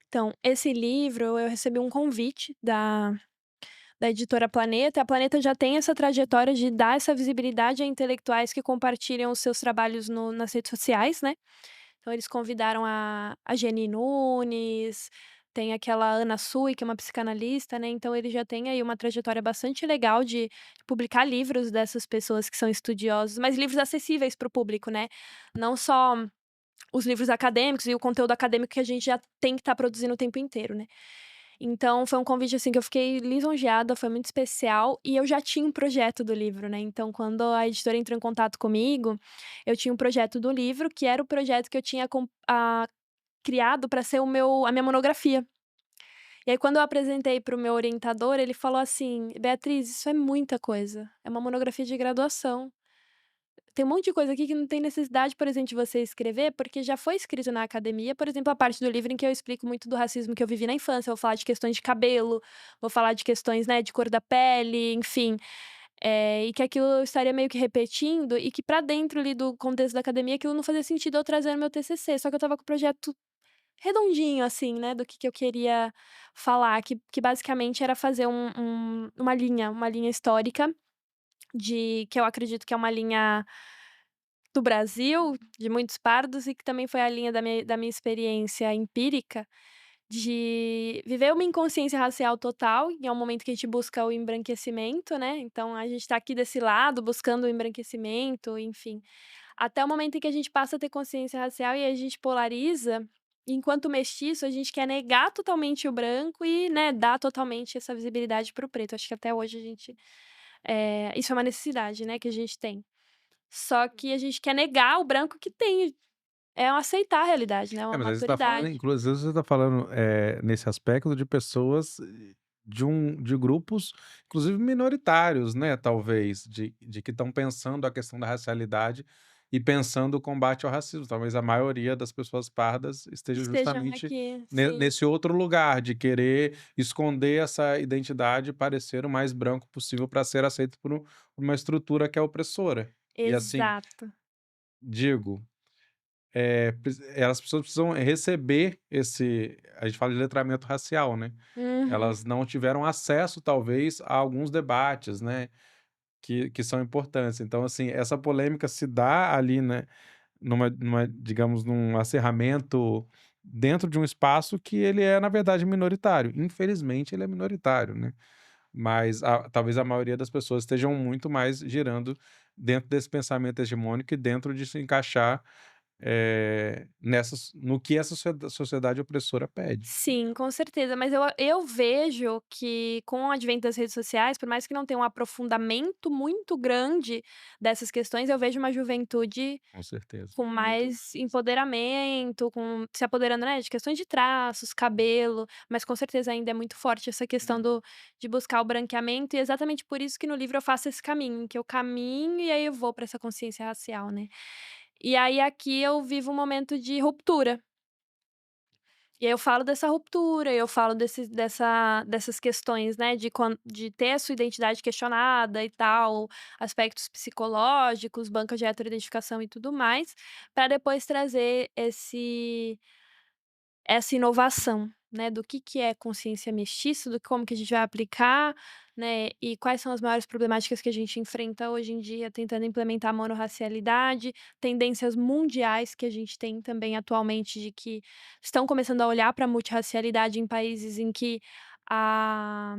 Então, esse livro eu recebi um convite da editora Planeta. A Planeta já tem essa trajetória de dar essa visibilidade a intelectuais que compartilham os seus trabalhos nas redes sociais, né. Então eles convidaram a Geni Nunes, tem aquela Ana Sui, que é uma psicanalista, né, então ele já tem aí uma trajetória bastante legal de publicar livros dessas pessoas que são estudiosos, mas livros acessíveis para o público, né. Não só os livros acadêmicos e o conteúdo acadêmico que a gente já tem que estar produzindo o tempo inteiro, né. Então foi um convite, assim, que eu fiquei lisonjeada, foi muito especial, e eu já tinha um projeto do livro, né, então quando a editora entrou em contato comigo, eu tinha um projeto do livro, que era o projeto que eu tinha criado para ser a minha monografia. E aí quando eu apresentei para o meu orientador, ele falou assim: "Beatriz, isso é muita coisa, é uma monografia de graduação. Tem um monte de coisa aqui que não tem necessidade, por exemplo, de você escrever, porque já foi escrito na academia, por exemplo, a parte do livro em que eu explico muito do racismo que eu vivi na infância, eu vou falar de questões de cabelo, vou falar de questões, né, de cor da pele, enfim, e que aquilo eu estaria meio que repetindo e que pra dentro ali do contexto da academia aquilo não fazia sentido eu trazer no meu TCC, só que eu estava com o projeto redondinho, assim, né, do que eu queria falar, que basicamente era fazer uma linha histórica que eu acredito que é uma linha do Brasil, de muitos pardos, e que também foi a linha da minha experiência empírica, de viver uma inconsciência racial total, e é um momento que a gente busca o embranquecimento, né, então a gente tá aqui desse lado buscando o embranquecimento, enfim, até o momento em que a gente passa a ter consciência racial e a gente polariza, enquanto mestiço a gente quer negar totalmente o branco e, né, dar totalmente essa visibilidade para o preto. Acho que até hoje a gente, isso é uma necessidade, né, que a gente tem. Só que a gente quer negar o branco que tem, aceitar a realidade, né, uma Mas aí você tá falando, maturidade. inclusive você tá falando, nesse aspecto de pessoas, de grupos, inclusive minoritários, né, talvez, de que estão pensando a questão da racialidade e pensando o combate ao racismo. Talvez a maioria das pessoas pardas esteja Estejam justamente aqui, sim. nesse outro lugar, de querer esconder essa identidade e parecer o mais branco possível para ser aceito por uma estrutura que é opressora. E assim, Exato. digo, as pessoas precisam receber esse, a gente fala de letramento racial, né, Uhum. elas não tiveram acesso talvez a alguns debates, né, que são importantes. Então assim, essa polêmica se dá ali, né, numa digamos, num acerramento dentro de um espaço que ele é na verdade minoritário. Infelizmente ele é minoritário, né, mas talvez a maioria das pessoas estejam muito mais girando dentro desse pensamento hegemônico e dentro de se encaixar no que essa sociedade opressora pede. Sim, com certeza, mas eu vejo que com o advento das redes sociais, por mais que não tenha um aprofundamento muito grande dessas questões, eu vejo uma juventude Com certeza. com mais empoderamento, se apoderando, né, de questões de traços, cabelo, mas com certeza ainda é muito forte essa questão de buscar o branqueamento, e exatamente por isso que no livro eu faço esse caminho, que eu caminho e aí eu vou para essa consciência racial, né. E aí aqui eu vivo um momento de ruptura. E aí eu falo dessa ruptura, eu falo dessas questões, né, de ter a sua identidade questionada e tal, aspectos psicológicos, banca de heteroidentificação e tudo mais, para depois trazer essa inovação, né, do que é consciência mestiça, do como que a gente vai aplicar, né, e quais são as maiores problemáticas que a gente enfrenta hoje em dia tentando implementar a monorracialidade, tendências mundiais que a gente tem também atualmente de que estão começando a olhar para a multirracialidade em países em que a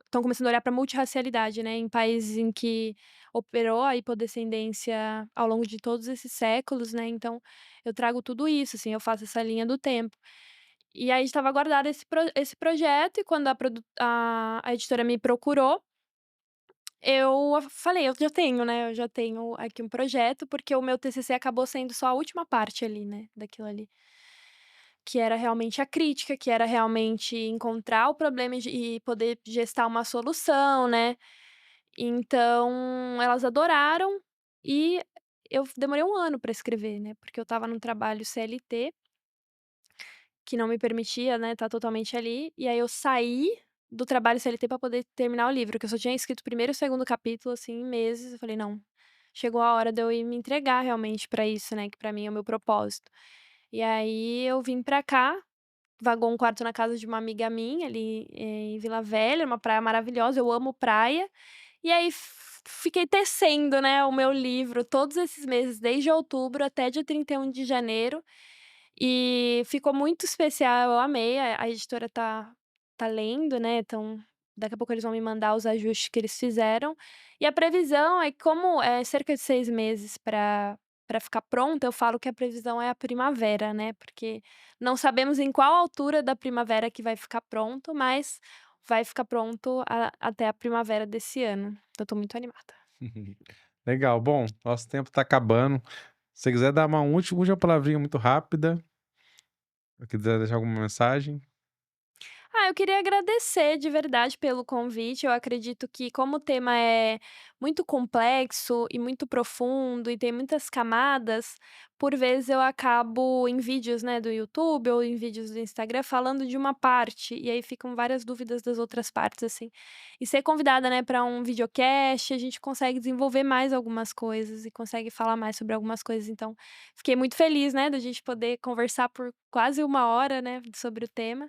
estão começando a olhar para a multirracialidade, né, em países em que operou a hipodescendência ao longo de todos esses séculos, né, então eu trago tudo isso, assim, eu faço essa linha do tempo. E aí estava guardado esse projeto e quando a editora me procurou, eu falei: eu já tenho aqui um projeto", porque o meu TCC acabou sendo só a última parte ali, né, daquilo ali. Que era realmente a crítica, que era realmente encontrar o problema e poder gestar uma solução, né. Então elas adoraram e eu demorei 1 ano para escrever, né, porque eu estava num trabalho CLT, que não me permitia, né, estar totalmente ali, e aí eu saí do trabalho CLT para poder terminar o livro, que eu só tinha escrito o primeiro e o segundo capítulo, assim, em meses, eu falei: "Não, chegou a hora de eu ir me entregar realmente para isso, né, que para mim é o meu propósito". E aí eu vim pra cá, vagou um quarto na casa de uma amiga minha ali, em Vila Velha, uma praia maravilhosa, eu amo praia. E aí fiquei tecendo, né, o meu livro todos esses meses, desde outubro até dia 31 de janeiro, e ficou muito especial, eu amei, a editora tá lendo, né, então daqui a pouco eles vão me mandar os ajustes que eles fizeram. E a previsão é que como é cerca de 6 meses para ficar pronta, eu falo que a previsão é a primavera, né, porque não sabemos em qual altura da primavera que vai ficar pronto, mas vai ficar pronto até a primavera desse ano. Então eu tô muito animada. Legal. Bom, nosso tempo está acabando. Se você quiser dar uma última palavrinha muito rápida, ou quiser deixar alguma mensagem. Eu queria agradecer de verdade pelo convite. Eu acredito que, como o tema é muito complexo e muito profundo e tem muitas camadas, por vezes eu acabo em vídeos, né, do YouTube ou em vídeos do Instagram falando de uma parte, e aí ficam várias dúvidas das outras partes, assim. E ser convidada, né, para um videocast, a gente consegue desenvolver mais algumas coisas e consegue falar mais sobre algumas coisas. Então, fiquei muito feliz, né, da gente poder conversar por quase 1 hora, né, sobre o tema.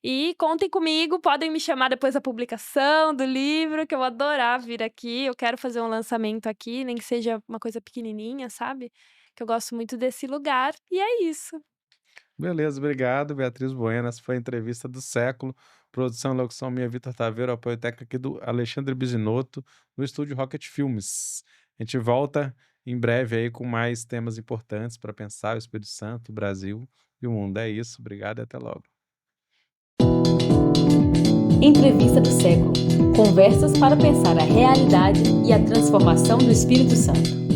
E contem comigo, podem me chamar depois da publicação do livro, que eu vou adorar vir aqui. Eu quero fazer um lançamento aqui, nem que seja uma coisa pequenininha, sabe? Que eu gosto muito desse lugar. E é isso. Beleza, obrigado, Beatriz Bueno. Essa foi a entrevista do século. Produção e locução minha, Vitor Taveiro, apoio técnico aqui do Alexandre Bisinotto, no estúdio Rocket Filmes. A gente volta em breve aí com mais temas importantes para pensar o Espírito Santo, o Brasil e o mundo. É isso, obrigado e até logo. Entrevista do século. Conversas para pensar a realidade e a transformação do Espírito Santo.